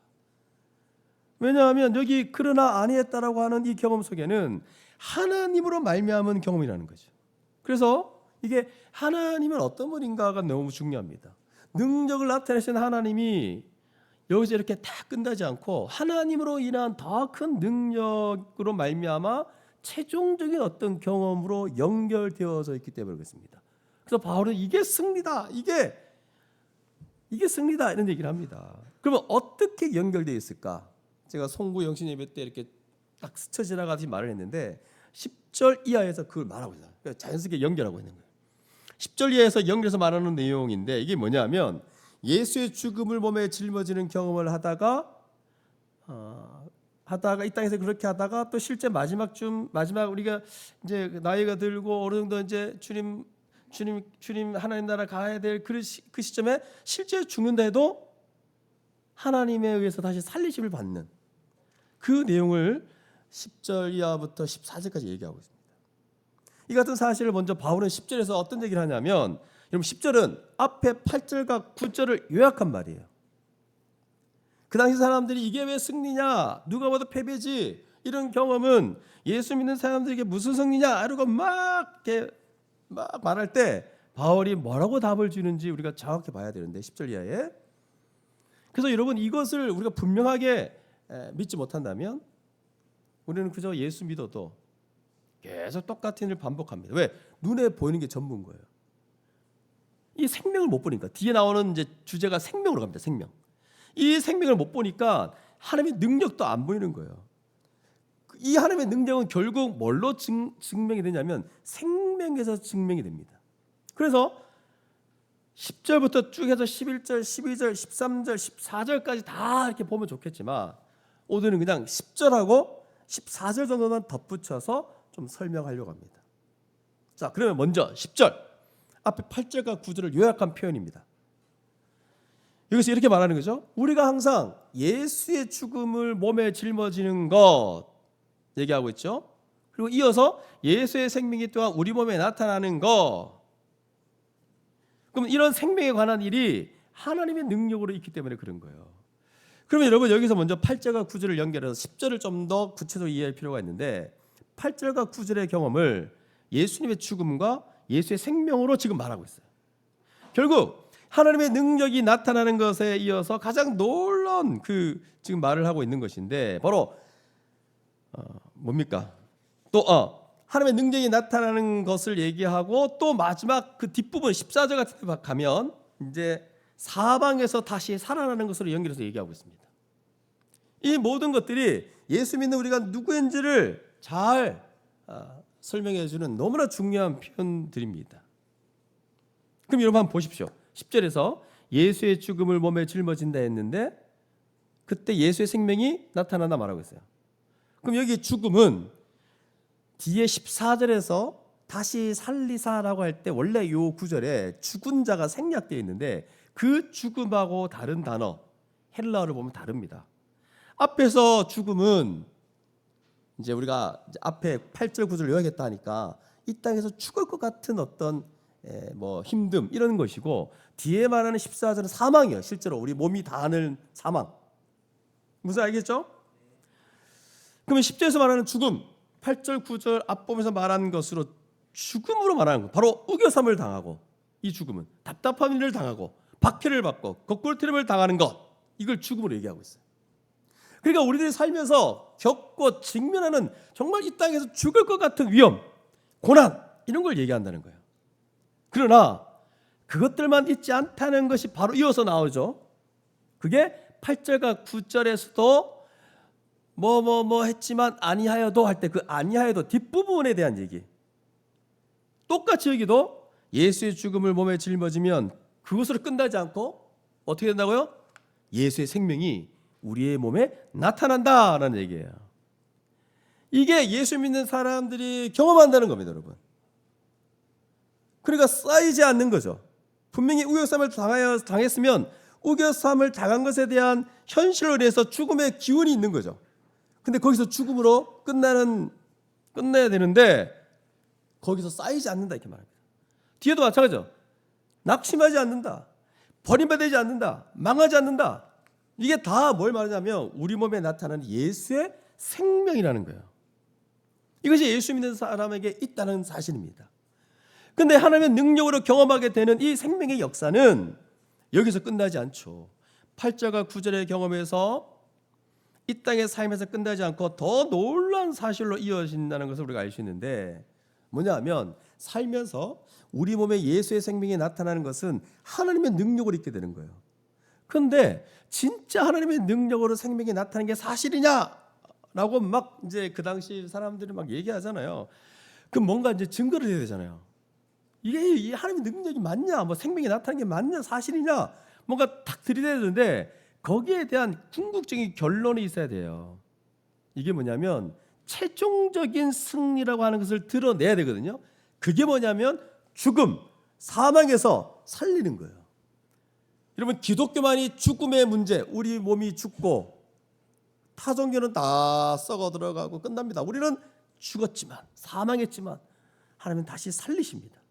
왜냐하면 여기 그러나 아니했다라고 하는 이 경험 속에는 하나님으로 말미암은 경험이라는 거죠. 그래서 이게 하나님은 어떤 분인가가 너무 중요합니다. 능력을 나타내신 하나님이 여기서 이렇게 다 끝나지 않고 하나님으로 인한 더 큰 능력으로 말미암아 최종적인 어떤 경험으로 연결되어져 있기 때문에 그렇습니다. 그래서 바울은 이게 승리다, 이게 승리다 이런 얘기를 합니다. 그러면 어떻게 연결되어 있을까? 제가 송구 영신 예배 때 이렇게 딱 스쳐 지나가듯이 말을 했는데 10절 이하에서 그걸 말하고 있어요. 그러니까 자연스럽게 연결하고 있는 거예요. 10절 이하에서 연결해서 말하는 내용인데 이게 뭐냐면 예수의 죽음을 몸에 짊어지는 경험을 하다가 이 땅에서 그렇게 하다가 또 실제 마지막 우리가 이제 나이가 들고 어느 정도 이제 주님 하나님 나라 가야 될 그 시점에 실제 죽는다 해도 하나님에 의해서 다시 살리심을 받는 그 내용을 10절 이하부터 14절까지 얘기하고 있습니다. 이 같은 사실을 먼저 바울은 10절에서 어떤 얘기를 하냐면, 여러분 10절은 앞에 8절과 9절을 요약한 말이에요. 그 당시 사람들이 이게 왜 승리냐, 누가 봐도 패배지, 이런 경험은 예수 믿는 사람들에게 무슨 승리냐 이러고 막 말할 때 바울이 뭐라고 답을 주는지 우리가 정확히 봐야 되는데 10절 이하에. 그래서 여러분 이것을 우리가 분명하게 믿지 못한다면 우리는 그저 예수 믿어도 계속 똑같은 일을 반복합니다. 왜? 눈에 보이는 게 전부인 거예요. 이 생명을 못 보니까, 뒤에 나오는 이제 주제가 생명으로 갑니다. 생명. 이 생명을 못 보니까 하나님의 능력도 안 보이는 거예요. 이 하나님의 능력은 결국 뭘로 증명이 되냐면 생명에서 증명이 됩니다. 그래서 10절부터 쭉 해서 11절, 12절, 13절, 14절까지 다 이렇게 보면 좋겠지만 오늘은 그냥 10절하고 14절 정도만 덧붙여서 좀 설명하려고 합니다. 자, 그러면 먼저 10절 앞에 8절과 9절을 요약한 표현입니다. 여기서 이렇게 말하는 거죠. 우리가 항상 예수의 죽음을 몸에 짊어지는 것 얘기하고 있죠. 그리고 이어서 예수의 생명이 또한 우리 몸에 나타나는 것. 그럼 이런 생명에 관한 일이 하나님의 능력으로 있기 때문에 그런 거예요. 그러면 여러분 여기서 먼저 8절과 9절을 연결해서 10절을 좀 더 구체적으로 이해할 필요가 있는데 8절과 9절의 경험을 예수님의 죽음과 예수의 생명으로 지금 말하고 있어요. 결국 하나님의 능력이 나타나는 것에 이어서 가장 놀라운 지금 말을 하고 있는 것인데 바로 뭡니까? 또 하나님의 능력이 나타나는 것을 얘기하고 또 마지막 그 뒷부분 14절 같은 데 가면 이제 사방에서 다시 살아나는 것으로 연결해서 얘기하고 있습니다. 이 모든 것들이 예수 믿는 우리가 누구인지를 잘 설명해 주는 너무나 중요한 표현들입니다. 그럼 여러분 한번 보십시오. 10절에서 예수의 죽음을 몸에 짊어진다 했는데 그때 예수의 생명이 나타난다 말하고 있어요. 그럼 여기 죽음은 뒤에 14절에서 다시 살리사라고 할 때 원래 요 구절에 죽은 자가 생략되어 있는데 그 죽음하고 다른 단어 헬라어를 보면 다릅니다. 앞에서 죽음은 이제 우리가 앞에 8절 9절 요약했다 하니까 이 땅에서 죽을 것 같은 어떤 뭐 힘듦 이런 것이고 뒤에 말하는 14절은 사망이에요. 실제로 우리 몸이 닿는 사망. 무슨 알겠죠? 그러면 10절에서 말하는 죽음 8절 9절 앞부분에서 말한 것으로 죽음으로 말하는 것, 바로 우겨삼을 당하고 이 죽음은 답답한 일을 당하고 박해를 받고 거꾸로뜨림을 당하는 것, 이걸 죽음으로 얘기하고 있어요. 그러니까 우리들이 살면서 겪고 직면하는 정말 이 땅에서 죽을 것 같은 위험, 고난 이런 걸 얘기한다는 거예요. 그러나 그것들만 있지 않다는 것이 바로 이어서 나오죠. 그게 8절과 9절에서도 뭐 했지만 아니하여도 할 때 그 아니하여도 뒷부분에 대한 얘기. 똑같이 여기도 예수의 죽음을 몸에 짊어지면 그것으로 끝나지 않고 어떻게 된다고요? 예수의 생명이 우리의 몸에 나타난다라는 얘기예요. 이게 예수 믿는 사람들이 경험한다는 겁니다, 여러분. 그러니까 쌓이지 않는 거죠. 분명히 우겨쌈을 당했으면 우겨쌈을 당한 것에 대한 현실로 인해서 죽음의 기운이 있는 거죠. 근데 거기서 죽음으로 끝내야 되는데 거기서 쌓이지 않는다 이렇게 말합니다. 뒤에도 마찬가지죠. 낙심하지 않는다. 버림받지 않는다. 망하지 않는다. 이게 다 뭘 말하냐면 우리 몸에 나타나는 예수의 생명이라는 거예요. 이것이 예수 믿는 사람에게 있다는 사실입니다. 근데 하나님의 능력으로 경험하게 되는 이 생명의 역사는 여기서 끝나지 않죠. 8절과 9절의 경험에서 이 땅의 삶에서 끝나지 않고 더 놀라운 사실로 이어진다는 것을 우리가 알 수 있는데 뭐냐 하면 살면서 우리 몸에 예수의 생명이 나타나는 것은 하나님의 능력으로 있게 되는 거예요. 그런데 진짜 하나님의 능력으로 생명이 나타나는 게 사실이냐라고 막 이제 그 당시 사람들이 막 얘기하잖아요. 그럼 뭔가 이제 증거를 해야 되잖아요. 이게 이 하나님의 능력이 맞냐, 뭐 생명이 나타나는 게 맞냐, 사실이냐, 뭔가 탁 들이대야 되는데 거기에 대한 궁극적인 결론이 있어야 돼요. 이게 뭐냐면 최종적인 승리라고 하는 것을 드러내야 되거든요. 그게 뭐냐면 죽음, 사망에서 살리는 거예요. 여러분 기독교만이 죽음의 문제, 우리 몸이 죽고 타 종교는 다 썩어 들어가고 끝납니다. 우리는 죽었지만 사망했지만 하나님은 다시 살리십니다.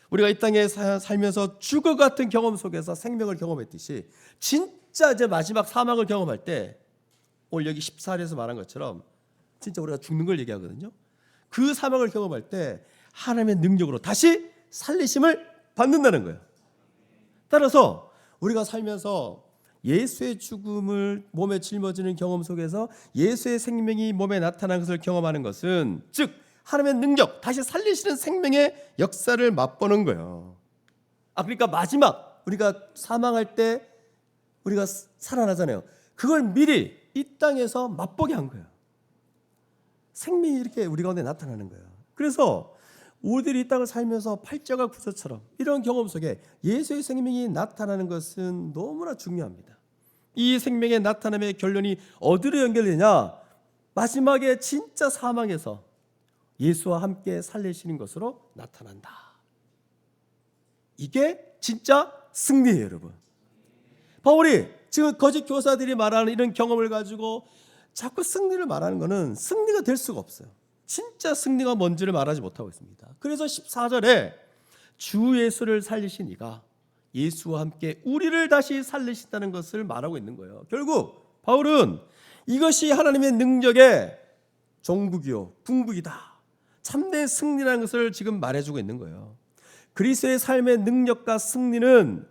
우리가 이 땅에 살면서 죽어 같은 경험 속에서 생명을 경험했듯이 진짜 이제 마지막 사망을 경험할 때 오늘 여기 14절에서 말한 것처럼 진짜 우리가 죽는 걸 얘기하거든요. 그 사망을 경험할 때 하나님의 능력으로 다시 살리심을 받는다는 거예요. 따라서 우리가 살면서 예수의 죽음을 몸에 짊어지는 경험 속에서 예수의 생명이 몸에 나타난 것을 경험하는 것은 즉 하나님의 능력, 다시 살리시는 생명의 역사를 맛보는 거예요. 그러니까 마지막 우리가 사망할 때 우리가 살아나잖아요. 그걸 미리 이 땅에서 맛보게 한 거예요. 생명이 이렇게 우리 가운데 나타나는 거예요. 그래서 우리들이 이 땅을 살면서 8절과 9절처럼 이런 경험 속에 예수의 생명이 나타나는 것은 너무나 중요합니다. 이 생명의 나타남의 결론이 어디로 연결되냐? 마지막에 진짜 사망에서 예수와 함께 살리시는 것으로 나타난다. 이게 진짜 승리예요, 여러분. 바울이 지금 거짓 교사들이 말하는 이런 경험을 가지고 자꾸 승리를 말하는 것은 승리가 될 수가 없어요. 진짜 승리가 뭔지를 말하지 못하고 있습니다. 그래서 14절에 주 예수를 살리신 이가 예수와 함께 우리를 다시 살리신다는 것을 말하고 있는 거예요. 결국 바울은 이것이 하나님의 능력의 종국이요 궁극이다. 참된 승리라는 것을 지금 말해주고 있는 거예요. 그리스도의 삶의 능력과 승리는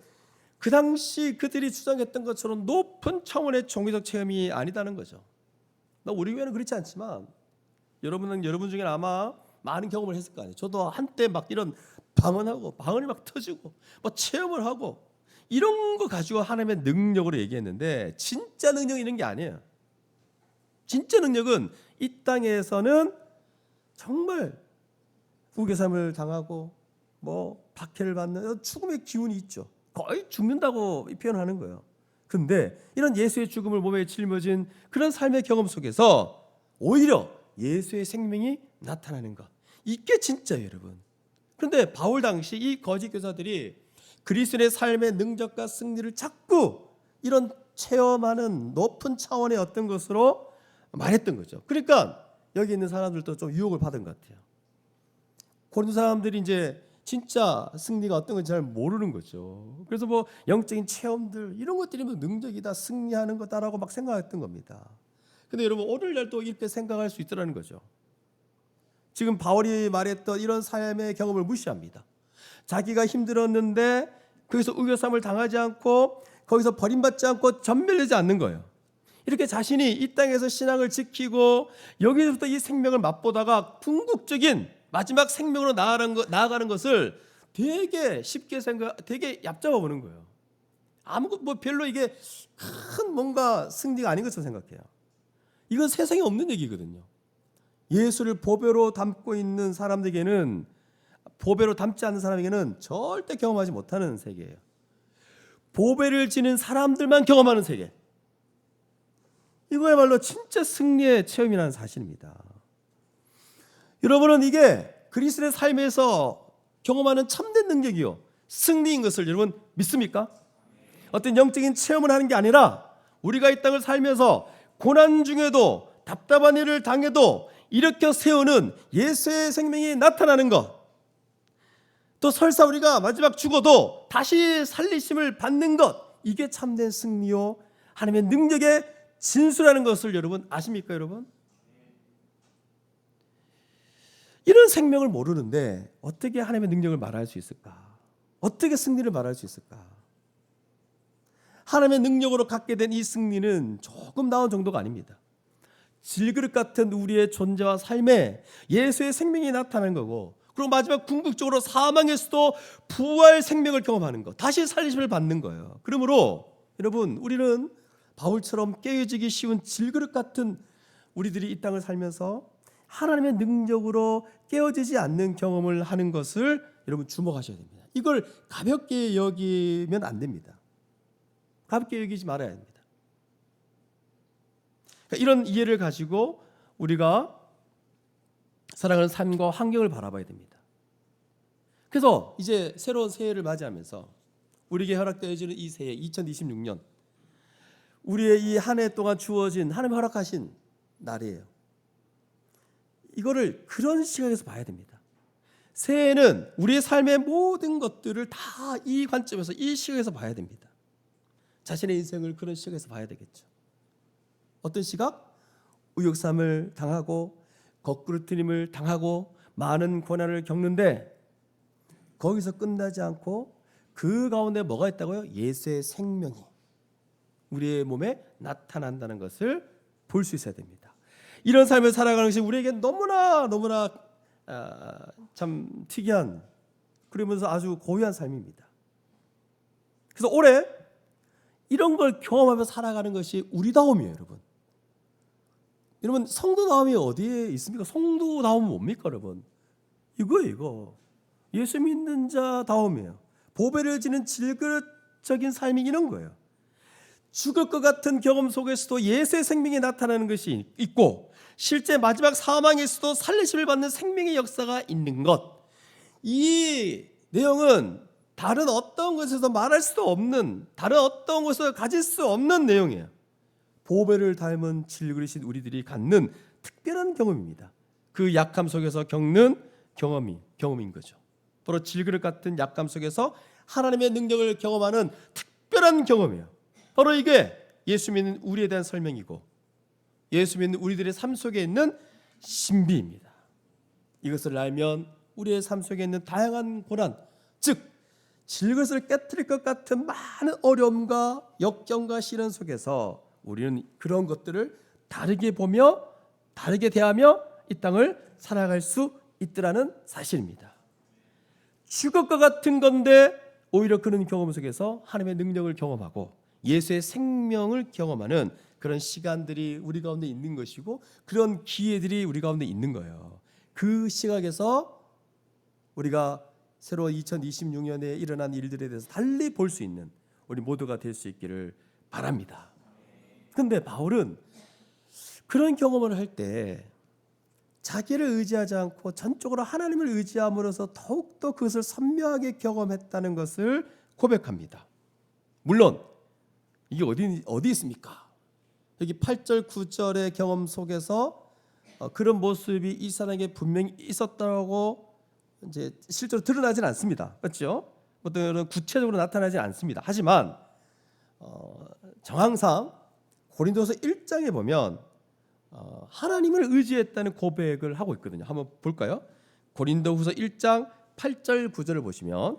그 당시 그들이 주장했던 것처럼 높은 차원의 종교적 체험이 아니다는 거죠. 우리 교회는 그렇지 않지만 여러분 중에는 아마 많은 경험을 했을 거 아니에요. 저도 한때 막 이런 방언이 막 터지고 뭐 체험을 하고 이런 거 가지고 하나님의 능력으로 얘기했는데 진짜 능력이 있는 게 아니에요. 진짜 능력은 이 땅에서는 정말 우겨삼을 당하고 뭐 박해를 받는 죽음의 기운이 있죠. 거의 죽는다고 표현하는 거예요. 근데 이런 예수의 죽음을 몸에 짊어진 그런 삶의 경험 속에서 오히려 예수의 생명이 나타나는 것, 이게 진짜예요, 여러분. 그런데 바울 당시 이 거짓 교사들이 그리스도의 삶의 능력과 승리를 자꾸 이런 체험하는 높은 차원의 어떤 것으로 말했던 거죠. 그러니까 여기 있는 사람들도 좀 유혹을 받은 것 같아요. 고린도 사람들이 이제 진짜 승리가 어떤 건지 잘 모르는 거죠. 그래서 뭐 영적인 체험들 이런 것들이 뭐 능력이다, 승리하는 거다라고 막 생각했던 겁니다. 근데 여러분 오늘날도 이렇게 생각할 수 있다는 거죠. 지금 바울이 말했던 이런 삶의 경험을 무시합니다. 자기가 힘들었는데 거기서 우겨삼을 당하지 않고 거기서 버림받지 않고 전멸되지 않는 거예요. 이렇게 자신이 이 땅에서 신앙을 지키고 여기서부터 이 생명을 맛보다가 궁극적인 마지막 생명으로 나아가는 것을 되게 쉽게 되게 얕잡아 보는 거예요. 아무것도 뭐 별로 이게 큰 뭔가 승리가 아닌 것처럼 생각해요. 이건 세상에 없는 얘기거든요. 예수를 보배로 담고 있는 사람들에게는, 보배로 담지 않는 사람에게는 절대 경험하지 못하는 세계예요. 보배를 지닌 사람들만 경험하는 세계. 이거야말로 진짜 승리의 체험이라는 사실입니다. 여러분은 이게 그리스도의 삶에서 경험하는 참된 능력이요, 승리인 것을 여러분 믿습니까? 어떤 영적인 체험을 하는 게 아니라 우리가 이 땅을 살면서 고난 중에도 답답한 일을 당해도 일으켜 세우는 예수의 생명이 나타나는 것, 또 설사 우리가 마지막 죽어도 다시 살리심을 받는 것, 이게 참된 승리요 하나님의 능력의 진수라는 것을 여러분 아십니까? 여러분, 이런 생명을 모르는데 어떻게 하나님의 능력을 말할 수 있을까? 어떻게 승리를 말할 수 있을까? 하나님의 능력으로 갖게 된 이 승리는 조금 나은 정도가 아닙니다. 질그릇 같은 우리의 존재와 삶에 예수의 생명이 나타나는 거고, 그리고 마지막 궁극적으로 사망에서도 부활 생명을 경험하는 것, 다시 살리심을 받는 거예요. 그러므로 여러분, 우리는 바울처럼 깨어지기 쉬운 질그릇 같은 우리들이 이 땅을 살면서 하나님의 능력으로 깨어지지 않는 경험을 하는 것을 여러분 주목하셔야 됩니다. 이걸 가볍게 여기면 안 됩니다. 가볍게 여기지 말아야 합니다. 그러니까 이런 이해를 가지고 우리가 살아가는 삶과 환경을 바라봐야 됩니다. 그래서 이제 새로운 새해를 맞이하면서 우리에게 허락되어지는 이 새해 2026년, 우리의 이 한 해 동안 주어진 하나님 허락하신 날이에요. 이거를 그런 시각에서 봐야 됩니다. 새해는 우리의 삶의 모든 것들을 다 이 관점에서, 이 시각에서 봐야 됩니다. 자신의 인생을 그런 시각에서 봐야 되겠죠. 어떤 시각? 우욕삼을 당하고 거꾸로 트림을 당하고 많은 고난을 겪는데 거기서 끝나지 않고 그 가운데 뭐가 있다고요? 예수의 생명이 우리의 몸에 나타난다는 것을 볼 수 있어야 됩니다. 이런 삶을 살아가는 것이 우리에게 너무나 참 특이한, 그러면서 아주 고유한 삶입니다. 그래서 올해 이런 걸 경험하며 살아가는 것이 우리다움이에요, 여러분. 여러분, 성도다움이 어디에 있습니까? 성도다움은 뭡니까, 여러분? 이거예요, 이거. 예수 믿는 자다움이에요. 보배를 지는 질그릇적인 삶이 이런 거예요. 죽을 것 같은 경험 속에서도 예수의 생명이 나타나는 것이 있고, 실제 마지막 사망에서도 살리심을 받는 생명의 역사가 있는 것. 이 내용은 다른 어떤 것에서 말할 수도 없는, 다른 어떤 것에서 가질 수 없는 내용이에요. 보배를 닮은 질그릇인 우리들이 갖는 특별한 경험입니다. 그 약함 속에서 겪는 경험인 거죠. 바로 질그릇 같은 약함 속에서 하나님의 능력을 경험하는 특별한 경험이에요. 바로 이게 예수 믿는 우리에 대한 설명이고, 예수 믿는 우리들의 삶 속에 있는 신비입니다. 이것을 알면 우리의 삶 속에 있는 다양한 고난, 즉 질그릇을 깨트릴 것 같은 많은 어려움과 역경과 시련 속에서 우리는 그런 것들을 다르게 보며 다르게 대하며 이 땅을 살아갈 수 있더라는 사실입니다. 죽을 것 같은 건데 오히려 그런 경험 속에서 하나님의 능력을 경험하고 예수의 생명을 경험하는 그런 시간들이 우리 가운데 있는 것이고 그런 기회들이 우리 가운데 있는 거예요. 그 시각에서 우리가 새로 2026년에 일어난 일들에 대해서 달리 볼 수 있는 우리 모두가 될 수 있기를 바랍니다. 그런데 바울은 그런 경험을 할 때 자기를 의지하지 않고 전적으로 하나님을 의지함으로써 더욱더 그것을 선명하게 경험했다는 것을 고백합니다. 물론 이게 어디 있습니까? 여기 8절 9절의 경험 속에서 그런 모습이 이 사람에게 분명히 있었다고 이제 실제로 드러나진 않습니다. 그렇죠? 어떤 구체적으로 나타나지 않습니다. 하지만 정황상 고린도서 1장에 보면 하나님을 의지했다는 고백을 하고 있거든요. 한번 볼까요? 고린도후서 1장 8절 9절을 보시면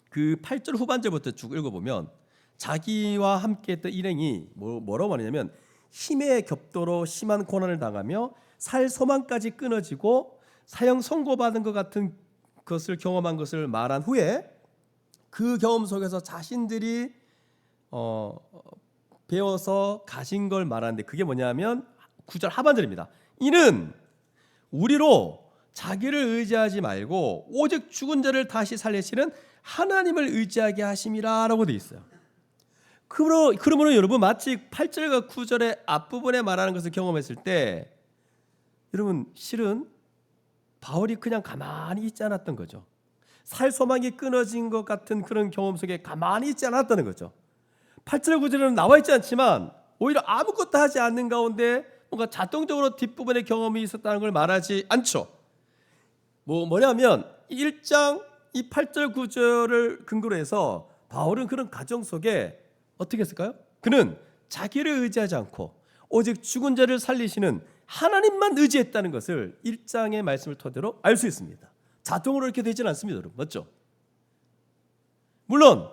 그 8절 후반절부터 쭉 읽어보면 자기와 함께했던 일행이 뭐라고 말하냐면 힘의 격도로 심한 고난을 당하며 살 소망까지 끊어지고 사형 선고받은 것 같은 것을 경험한 것을 말한 후에 그 경험 속에서 자신들이 배워서 가진 걸 말하는데 그게 뭐냐면 9절 하반절입니다. 이는 우리로 자기를 의지하지 말고 오직 죽은 자를 다시 살리시는 하나님을 의지하게 하심이라 라고 되어 있어요. 그러므로 여러분 마치 8절과 9절의 앞부분에 말하는 것을 경험했을 때 여러분 실은 바울이 그냥 가만히 있지 않았던 거죠. 살 소망이 끊어진 것 같은 그런 경험 속에 가만히 있지 않았다는 거죠. 8절 9절에는 나와 있지 않지만 오히려 아무것도 하지 않는 가운데 뭔가 자동적으로 뒷부분의 경험이 있었다는 걸 말하지 않죠. 뭐냐면 1장 이 8절 9절을 근거로 해서 바울은 그런 가정 속에 어떻게 했을까요? 그는 자기를 의지하지 않고 오직 죽은 자를 살리시는 하나님만 의지했다는 것을 1장의 말씀을 토대로 알 수 있습니다. 자동으로 이렇게 되지는 않습니다, 여러분. 맞죠? 물론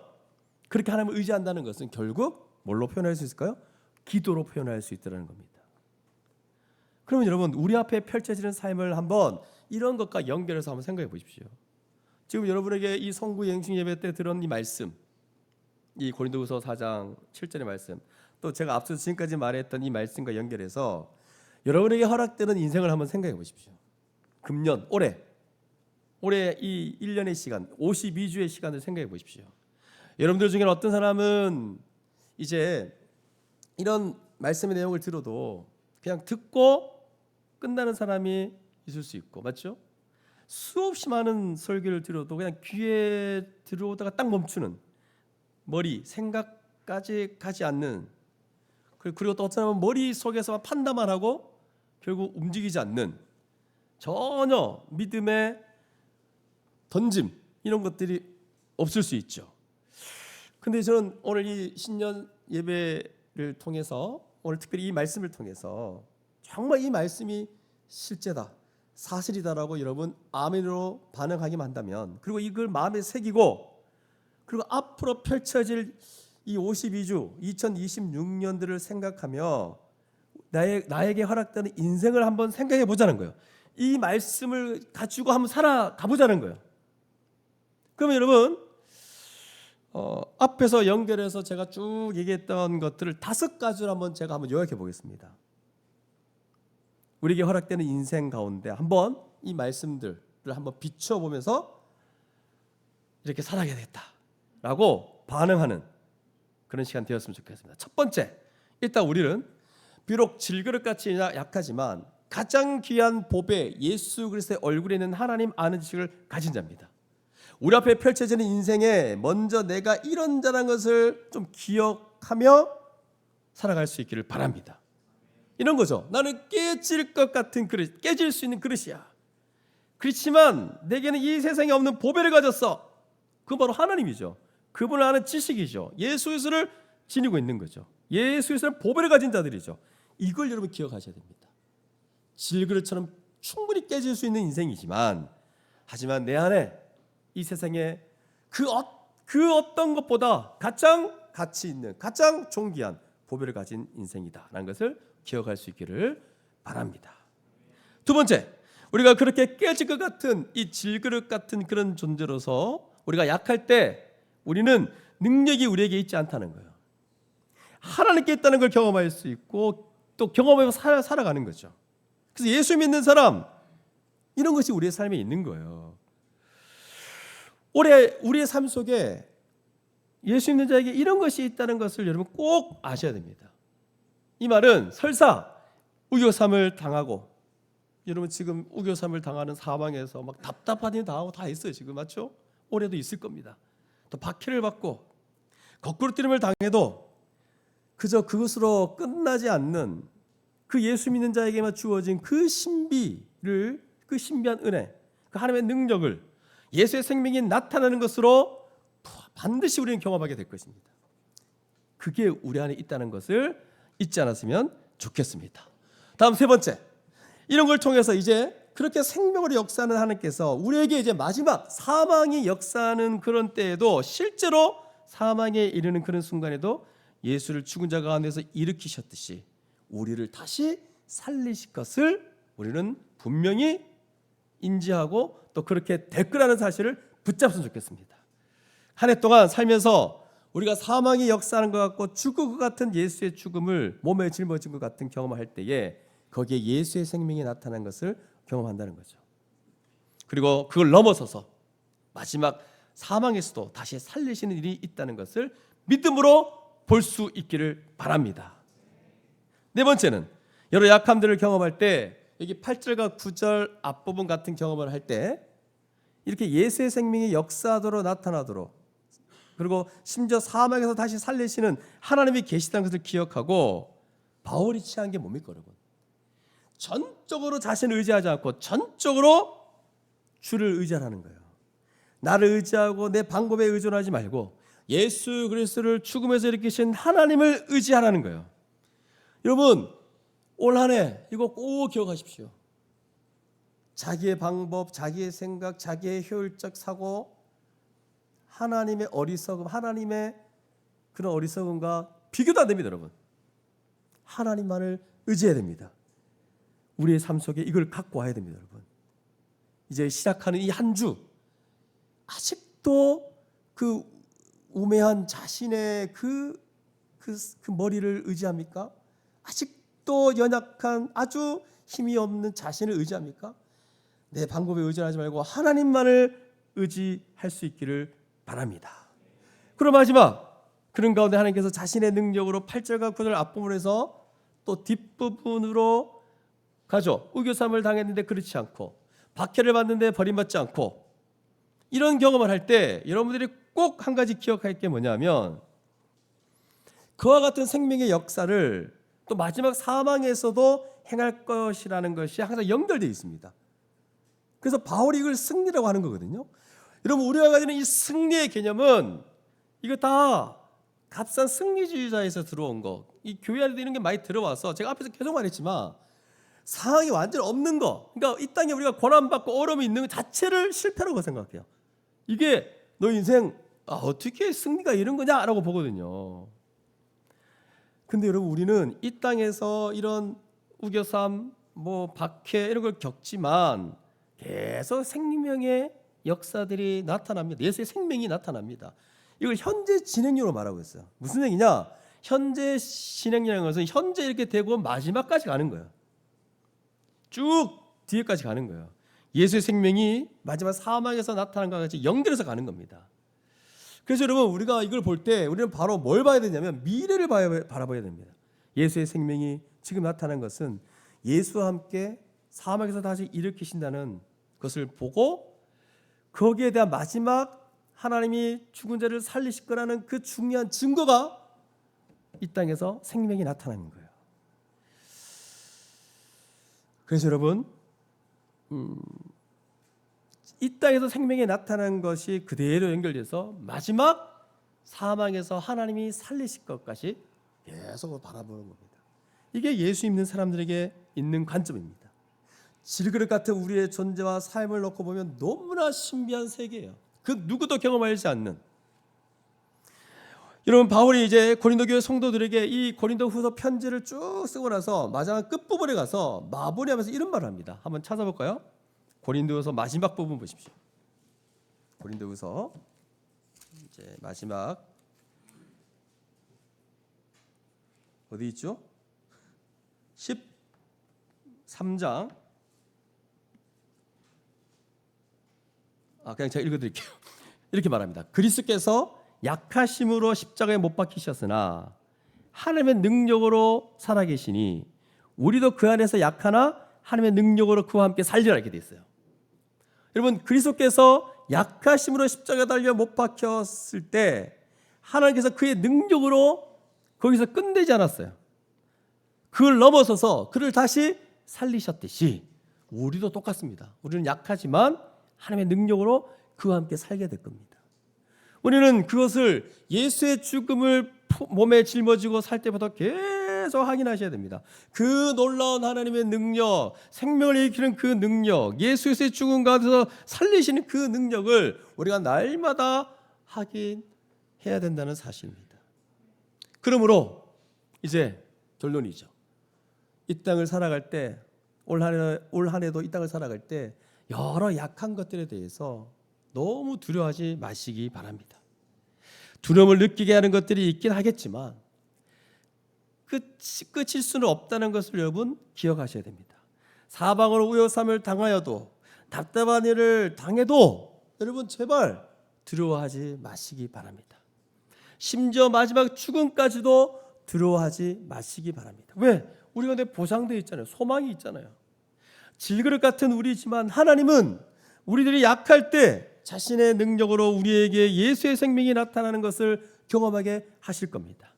그렇게 하나님을 의지한다는 것은 결국 뭘로 표현할 수 있을까요? 기도로 표현할 수 있다는 겁니다. 그러면 여러분 우리 앞에 펼쳐지는 삶을 한번 이런 것과 연결해서 한번 생각해 보십시오. 지금 여러분에게 이 성구 영신 예배 때 들은 이 말씀, 이 고린도후서 4장 7절의 말씀, 또 제가 앞서 지금까지 말했던 이 말씀과 연결해서 여러분에게 허락되는 인생을 한번 생각해 보십시오. 금년 올해 이 1년의 시간 52주의 시간을 생각해 보십시오. 여러분들 중에 어떤 사람은 이제 이런 말씀의 내용을 들어도 그냥 듣고 끝나는 사람이 있을 수 있고, 맞죠? 수없이 많은 설교를 들어도 그냥 귀에 들어오다가 딱 멈추는, 머리 생각까지 가지 않는, 그리고 또 어떤 사람은 머릿속에서만 판단만 하고 결국 움직이지 않는, 전혀 믿음의 던짐 이런 것들이 없을 수 있죠. 근데 저는 오늘 이 신년 예배를 통해서, 오늘 특별히 이 말씀을 통해서 정말 이 말씀이 실제다, 사실이다라고 여러분 아멘으로 반응하기만 한다면, 그리고 이걸 마음에 새기고, 그리고 앞으로 펼쳐질 이 52주 2026년들을 생각하며 나에게 허락되는 인생을 한번 생각해 보자는 거예요. 이 말씀을 가지고 한번 살아가 보자는 거예요. 그러면 여러분 앞에서 연결해서 제가 쭉 얘기했던 것들을 5가지로 한번 제가 한번 요약해 보겠습니다. 우리에게 허락되는 인생 가운데 한번 이 말씀들을 한번 비춰보면서 이렇게 살아야겠다라고 반응하는 그런 시간 되었으면 좋겠습니다. 첫 번째, 일단 우리는 비록 질그릇같이 약하지만 가장 귀한 보배 예수 그리스도의 얼굴에 있는 하나님 아는 지식을 가진 자입니다. 우리 앞에 펼쳐지는 인생에 먼저 내가 이런 자라는 것을 좀 기억하며 살아갈 수 있기를 바랍니다. 이런 거죠. 나는 깨질 것 같은 그릇, 깨질 수 있는 그릇이야. 그렇지만 내게는 이 세상에 없는 보배를 가졌어. 그건 바로 하나님이죠. 그분을 아는 지식이죠. 예수 그리스도를 지니고 있는 거죠. 예수 그리스도는 보배를 가진 자들이죠. 이걸 여러분 기억하셔야 됩니다. 질그릇처럼 충분히 깨질 수 있는 인생이지만, 하지만 내 안에 이 세상에 그 어떤 것보다 가장 가치 있는, 가장 존귀한 보배를 가진 인생이다라는 것을 기억할 수 있기를 바랍니다. 두 번째, 우리가 그렇게 깨질 것 같은 이 질그릇 같은 그런 존재로서 우리가 약할 때 우리는 능력이 우리에게 있지 않다는 거예요. 하나님께 있다는 걸 경험할 수 있고 또 경험하면서 살아가는 거죠. 그래서 예수 믿는 사람, 이런 것이 우리의 삶에 있는 거예요. 올해 우리의 삶 속에 예수 믿는 자에게 이런 것이 있다는 것을 여러분 꼭 아셔야 됩니다. 이 말은 설사 우겨삼을 당하고, 여러분 지금 우겨삼을 당하는 상황에서 막 답답한 일 당하고 다 있어요. 지금 맞죠? 올해도 있을 겁니다. 또 박해를 받고 거꾸로 뛰름을 당해도 그저 그것으로 끝나지 않는 그 예수 믿는 자에게만 주어진 그 신비를, 그 신비한 은혜, 그 하나님의 능력을 예수의 생명이 나타나는 것으로 반드시 우리는 경험하게 될 것입니다. 그게 우리 안에 있다는 것을 잊지 않았으면 좋겠습니다. 다음 세 번째, 이런 걸 통해서 이제 그렇게 생명으로 역사하는 하나님께서 우리에게 이제 마지막 사망이 역사하는 그런 때에도, 실제로 사망에 이르는 그런 순간에도 예수를 죽은 자 가운데서 일으키셨듯이 우리를 다시 살리실 것을 우리는 분명히 인지하고 또 그렇게 될 거라는 사실을 붙잡으면 좋겠습니다. 한 해 동안 살면서 우리가 사망이 역사하는 것 같고 죽을 것 같은 예수의 죽음을 몸에 짊어진 것 같은 경험을 할 때에 거기에 예수의 생명이 나타난 것을 경험한다는 거죠. 그리고 그걸 넘어서서 마지막 사망에서도 다시 살리시는 일이 있다는 것을 믿음으로 볼 수 있기를 바랍니다. 네 번째는 여러 약함들을 경험할 때, 여기 8절과 9절 앞부분 같은 경험을 할 때 이렇게 예수의 생명이 역사하도록 나타나도록, 그리고 심지어 사망에서 다시 살리시는 하나님이 계시다는 것을 기억하고, 바울이 취한 게 뭡니까 여러분? 전적으로 자신을 의지하지 않고 전적으로 주를 의지하라는 거예요. 나를 의지하고 내 방법에 의존하지 말고 예수 그리스도를 죽음에서 일으키신 하나님을 의지하라는 거예요. 여러분, 올 한 해 이거 꼭 기억하십시오. 자기의 방법, 자기의 생각, 자기의 효율적 사고, 하나님의 어리석음, 하나님의 그런 어리석음과 비교도 안 됩니다. 여러분, 하나님만을 의지해야 됩니다. 우리의 삶 속에 이걸 갖고 와야 됩니다. 여러분, 이제 시작하는 이 한 주, 아직도 그 우매한 자신의 그 머리를 의지합니까? 아직도 연약한 아주 힘이 없는 자신을 의지합니까? 내 방법에 의존하지 말고 하나님만을 의지할 수 있기를 바랍니다. 그럼 마지막, 그런 가운데 하나님께서 자신의 능력으로 8절과 9절 앞부분에서 또 뒷부분으로 가죠. 우겨삼을 당했는데 그렇지 않고, 박해를 받는데 버림받지 않고, 이런 경험을 할 때 여러분들이 꼭 한 가지 기억할 게 뭐냐면, 그와 같은 생명의 역사를 또 마지막 사망에서도 행할 것이라는 것이 항상 연결되어 있습니다. 그래서 바울이 이걸 승리라고 하는 거거든요. 여러분, 우리가 가지는 이 승리의 개념은 이거 다 값싼 승리주의자에서 들어온 거, 이 교회 안에도 이런 게 많이 들어와서 제가 앞에서 계속 말했지만 상황이 완전히 없는 거, 그러니까 이 땅에 우리가 고난받고 어려움이 있는 것 자체를 실패라고 생각해요. 이게 너 인생 어떻게 승리가 이런 거냐라고 보거든요. 근데 여러분, 우리는 이 땅에서 이런 우겨삼, 박해 이런 걸 겪지만 계속 생명의 역사들이 나타납니다. 예수의 생명이 나타납니다. 이걸 현재 진행형으로 말하고 있어요. 무슨 얘기냐? 현재 진행이라는 것은 현재 이렇게 되고 마지막까지 가는 거예요. 쭉 뒤에까지 가는 거예요. 예수의 생명이 마지막 사망에서 나타난 것과 같이 연결해서 가는 겁니다. 그래서 여러분, 우리가 이걸 볼 때 우리는 바로 뭘 봐야 되냐면 미래를 바라봐야 됩니다. 예수의 생명이 지금 나타난 것은 예수와 함께 사망에서 다시 일으키신다는 것을 보고, 거기에 대한 마지막 하나님이 죽은 자를 살리실 거라는 그 중요한 증거가 이 땅에서 생명이 나타나는 거예요. 그래서 여러분, 이 땅에서 생명이 나타난 것이 그대로 연결돼서 마지막 사망에서 하나님이 살리실 것까지 계속 바라보는 겁니다. 이게 예수 믿는 사람들에게 있는 관점입니다. 질그릇 같은 우리의 존재와 삶을 놓고 보면 너무나 신비한 세계예요. 그 누구도 경험하지 않는. 여러분, 바울이 이제 고린도 교회 성도들에게 이 고린도후서 편지를 쭉 쓰고 나서 마지막 끝부분에 가서 마무리하면서 이런 말을 합니다. 한번 찾아볼까요? 고린도후서 마지막 부분 보십시오. 고린도후서 이제 마지막 어디 있죠? 13장. 그냥 제가 읽어드릴게요. 이렇게 말합니다. 그리스도께서 약하심으로 십자가에 못 박히셨으나 하나님의 능력으로 살아계시니 우리도 그 안에서 약하나 하나님의 능력으로 그와 함께 살리라 이렇게 돼 있어요. 여러분, 그리스도께서 약하심으로 십자가에 달려 못 박혔을 때 하나님께서 그의 능력으로 거기서 끝내지 않았어요. 그걸 넘어서서 그를 다시 살리셨듯이 우리도 똑같습니다. 우리는 약하지만 하나님의 능력으로 그와 함께 살게 될 겁니다. 우리는 그것을 예수의 죽음을 몸에 짊어지고 살 때부터 계속 확인하셔야 됩니다. 그 놀라운 하나님의 능력, 생명을 일으키는 그 능력, 예수의 죽음 가운데서 살리시는 그 능력을 우리가 날마다 확인해야 된다는 사실입니다. 그러므로 이제 결론이죠. 이 땅을 살아갈 때, 올 한 해도 이 땅을 살아갈 때 여러 약한 것들에 대해서 너무 두려워하지 마시기 바랍니다. 두려움을 느끼게 하는 것들이 있긴 하겠지만 끝일 수는 없다는 것을 여러분 기억하셔야 됩니다. 사방으로 우여쌈을 당하여도, 답답한 일을 당해도 여러분 제발 두려워하지 마시기 바랍니다. 심지어 마지막 죽음까지도 두려워하지 마시기 바랍니다. 왜? 우리 가운데 보장되어 있잖아요. 소망이 있잖아요. 질그릇 같은 우리지만 하나님은 우리들이 약할 때 자신의 능력으로 우리에게 예수의 생명이 나타나는 것을 경험하게 하실 겁니다.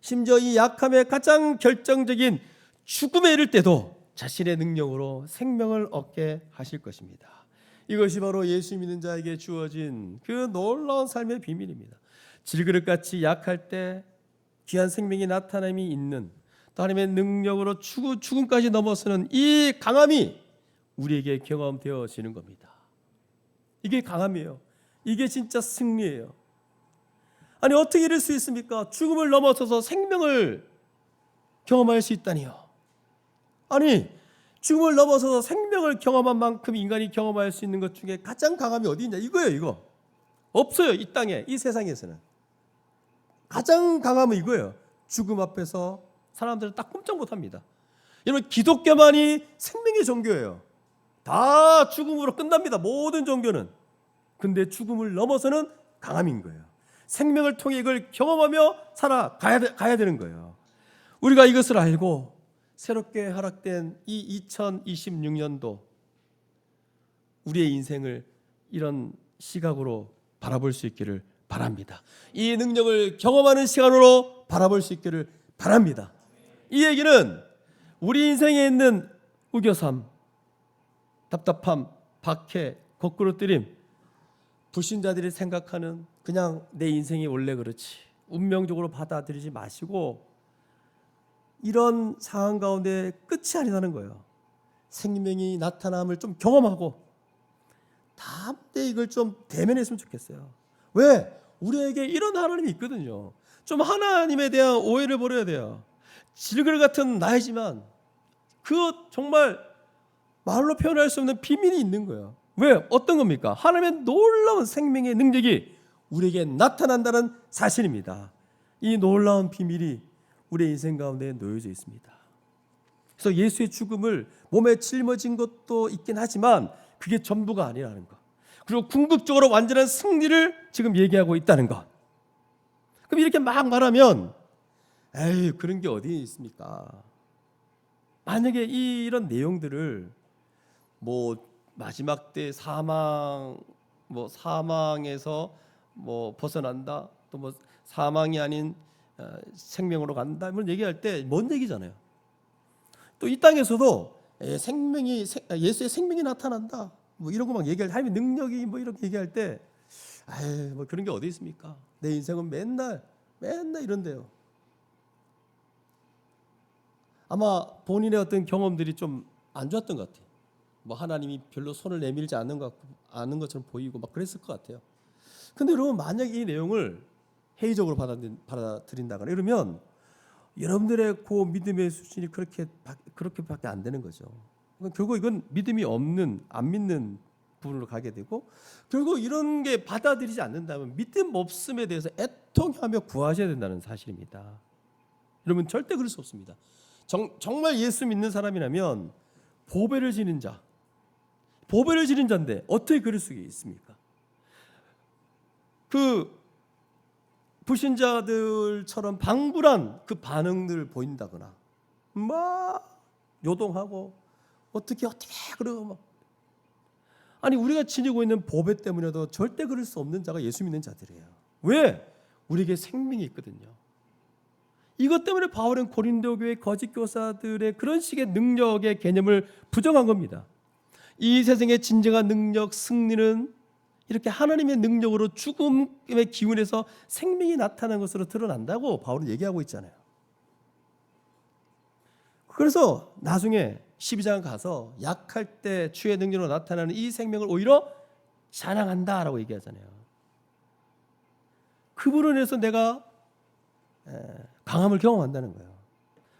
심지어 이 약함의 가장 결정적인 죽음에 이를 때도 자신의 능력으로 생명을 얻게 하실 것입니다. 이것이 바로 예수 믿는 자에게 주어진 그 놀라운 삶의 비밀입니다. 질그릇같이 약할 때 귀한 생명이 나타남이 있는, 또 하나님의 능력으로 죽음까지 넘어서는 이 강함이 우리에게 경험되어지는 겁니다. 이게 강함이에요. 이게 진짜 승리예요. 아니, 어떻게 이럴 수 있습니까? 죽음을 넘어서서 생명을 경험할 수 있다니요. 아니, 죽음을 넘어서서 생명을 경험한 만큼 인간이 경험할 수 있는 것 중에 가장 강함이 어디 있냐? 이거예요, 이거. 없어요, 이 땅에, 이 세상에서는. 가장 강함은 이거예요. 죽음 앞에서 사람들은 딱 꼼짝 못합니다. 여러분, 기독교만이 생명의 종교예요. 다 죽음으로 끝납니다. 모든 종교는. 근데 죽음을 넘어서는 강함인 거예요. 생명을 통해 이걸 경험하며 살아가야 되는 거예요. 우리가 이것을 알고 새롭게 허락된 이 2026년도 우리의 인생을 이런 시각으로 바라볼 수 있기를 바랍니다. 이 능력을 경험하는 시간으로 바라볼 수 있기를 바랍니다. 이 얘기는 우리 인생에 있는 우겨삼, 답답함, 박해, 거꾸로뜨림, 불신자들이 생각하는 그냥 내 인생이 원래 그렇지, 운명적으로 받아들이지 마시고 이런 상황 가운데 끝이 아니라는 거예요. 생명이 나타남을 좀 경험하고 다음 때 이걸 좀 대면했으면 좋겠어요. 왜? 우리에게 이런 하나님이 있거든요. 좀 하나님에 대한 오해를 버려야 돼요. 질그릇 같은 나이지만 그 정말 말로 표현할 수 없는 비밀이 있는 거예요. 왜? 어떤 겁니까? 하나님의 놀라운 생명의 능력이 우리에게 나타난다는 사실입니다. 이 놀라운 비밀이 우리의 인생 가운데 놓여져 있습니다. 그래서 예수의 죽음을 몸에 짊어진 것도 있긴 하지만 그게 전부가 아니라는 것. 그리고 궁극적으로 완전한 승리를 지금 얘기하고 있다는 것. 그럼 이렇게 막 말하면 에이, 그런 게 어디 있습니까? 만약에 이런 내용들을 마지막 때 사망에서 벗어난다, 또 사망이 아닌 생명으로 간다, 이런 얘기할 때 뭔 얘기잖아요. 또 이 땅에서도 예수의 생명이 나타난다, 이런 거 막 얘기할 때, 하나님의 능력이 이렇게 얘기할 때, 그런 게 어디 있습니까? 내 인생은 맨날 이런데요. 아마 본인의 어떤 경험들이 좀 안 좋았던 것 같아요. 하나님이 별로 손을 내밀지 않는 것처럼 보이고 막 그랬을 것 같아요. 근데 여러분, 만약 이 내용을 회의적으로 받아들인다거나 이러면 여러분들의 그 믿음의 수준이 그렇게밖에 안 되는 거죠. 결국 이건 믿음이 없는, 안 믿는 부분으로 가게 되고, 결국 이런 게 받아들이지 않는다면 믿음 없음에 대해서 애통하며 구하셔야 된다는 사실입니다. 여러분 절대 그럴 수 없습니다. 정말 예수 믿는 사람이라면 보배를 지닌 자인데 어떻게 그럴 수 있습니까? 그 불신자들처럼 방불한 그 반응들을 보인다거나 막 요동하고 어떻게 그러고 막, 아니 우리가 지니고 있는 보배 때문에도 절대 그럴 수 없는 자가 예수 믿는 자들이에요. 왜? 우리에게 생명이 있거든요. 이것 때문에 바울은 고린도 교회 거짓 교사들의 그런 식의 능력의 개념을 부정한 겁니다. 이 세상의 진정한 능력, 승리는 이렇게 하나님의 능력으로 죽음의 기운에서 생명이 나타나는 것으로 드러난다고 바울은 얘기하고 있잖아요. 그래서 나중에 12장 가서 약할 때 주의 능력으로 나타나는 이 생명을 오히려 자랑한다라고 얘기하잖아요. 그분을 인해서 내가 강함을 경험한다는 거예요.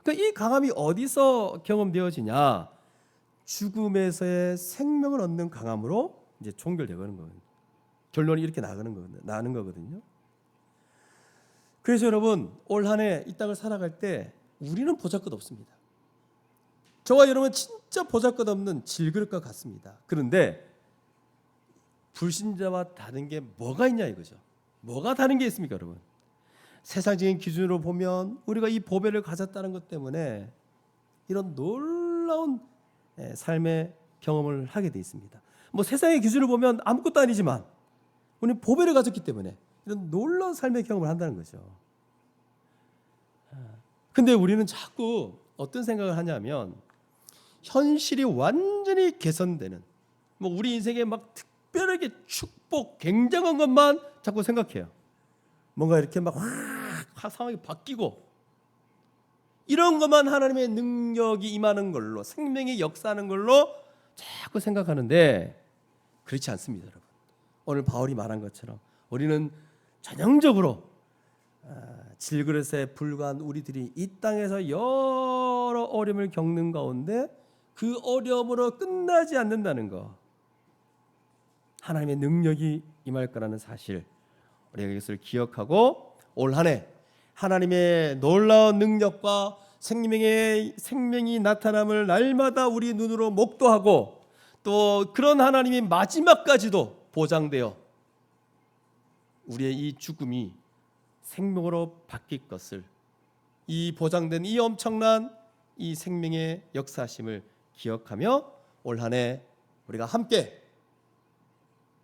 그러니까 이 강함이 어디서 경험되어지냐? 죽음에서의 생명을 얻는 강함으로 이제 종결되는 거예요. 결론이 이렇게 나는 거거든요. 그래서 여러분 올 한 해 이 땅을 살아갈 때 우리는 보잘것 없습니다. 저와 여러분 진짜 보잘것없는 질그릇과 같습니다. 그런데 불신자와 다른 게 뭐가 있냐 이거죠. 뭐가 다른 게 있습니까, 여러분? 세상적인 기준으로 보면 우리가 이 보배를 가졌다는 것 때문에 이런 놀라운 삶의 경험을 하게 돼 있습니다. 뭐 세상의 기준으로 보면 아무것도 아니지만 우리는 보배를 가졌기 때문에 이런 놀라운 삶의 경험을 한다는 거죠. 근데 우리는 자꾸 어떤 생각을 하냐면 현실이 완전히 개선되는, 뭐 우리 인생에 막 특별하게 축복, 굉장한 것만 자꾸 생각해요. 뭔가 이렇게 막 상황이 바뀌고 이런 것만 하나님의 능력이 임하는 걸로, 생명이 역사하는 걸로 자꾸 생각하는데 그렇지 않습니다, 여러분. 오늘 바울이 말한 것처럼 우리는 전형적으로 질그릇에 불과한 우리들이 이 땅에서 여러 어려움을 겪는 가운데 그 어려움으로 끝나지 않는다는 거, 하나님의 능력이 임할 거라는 사실, 우리가 이것을 기억하고 올 한 해 하나님의 놀라운 능력과 생명이 나타남을 날마다 우리 눈으로 목도하고, 또 그런 하나님이 마지막까지도 보장되어 우리의 이 죽음이 생명으로 바뀔 것을, 이 보장된 이 엄청난 이 생명의 역사심을 기억하며 올 한 해 우리가 함께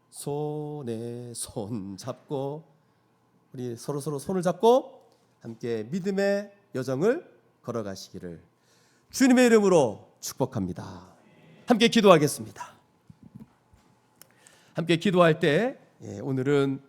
손에 손 잡고, 우리 서로 손을 잡고 함께 믿음의 여정을 걸어가시기를 주님의 이름으로 축복합니다. 함께 기도하겠습니다. 함께 기도할 때 오늘은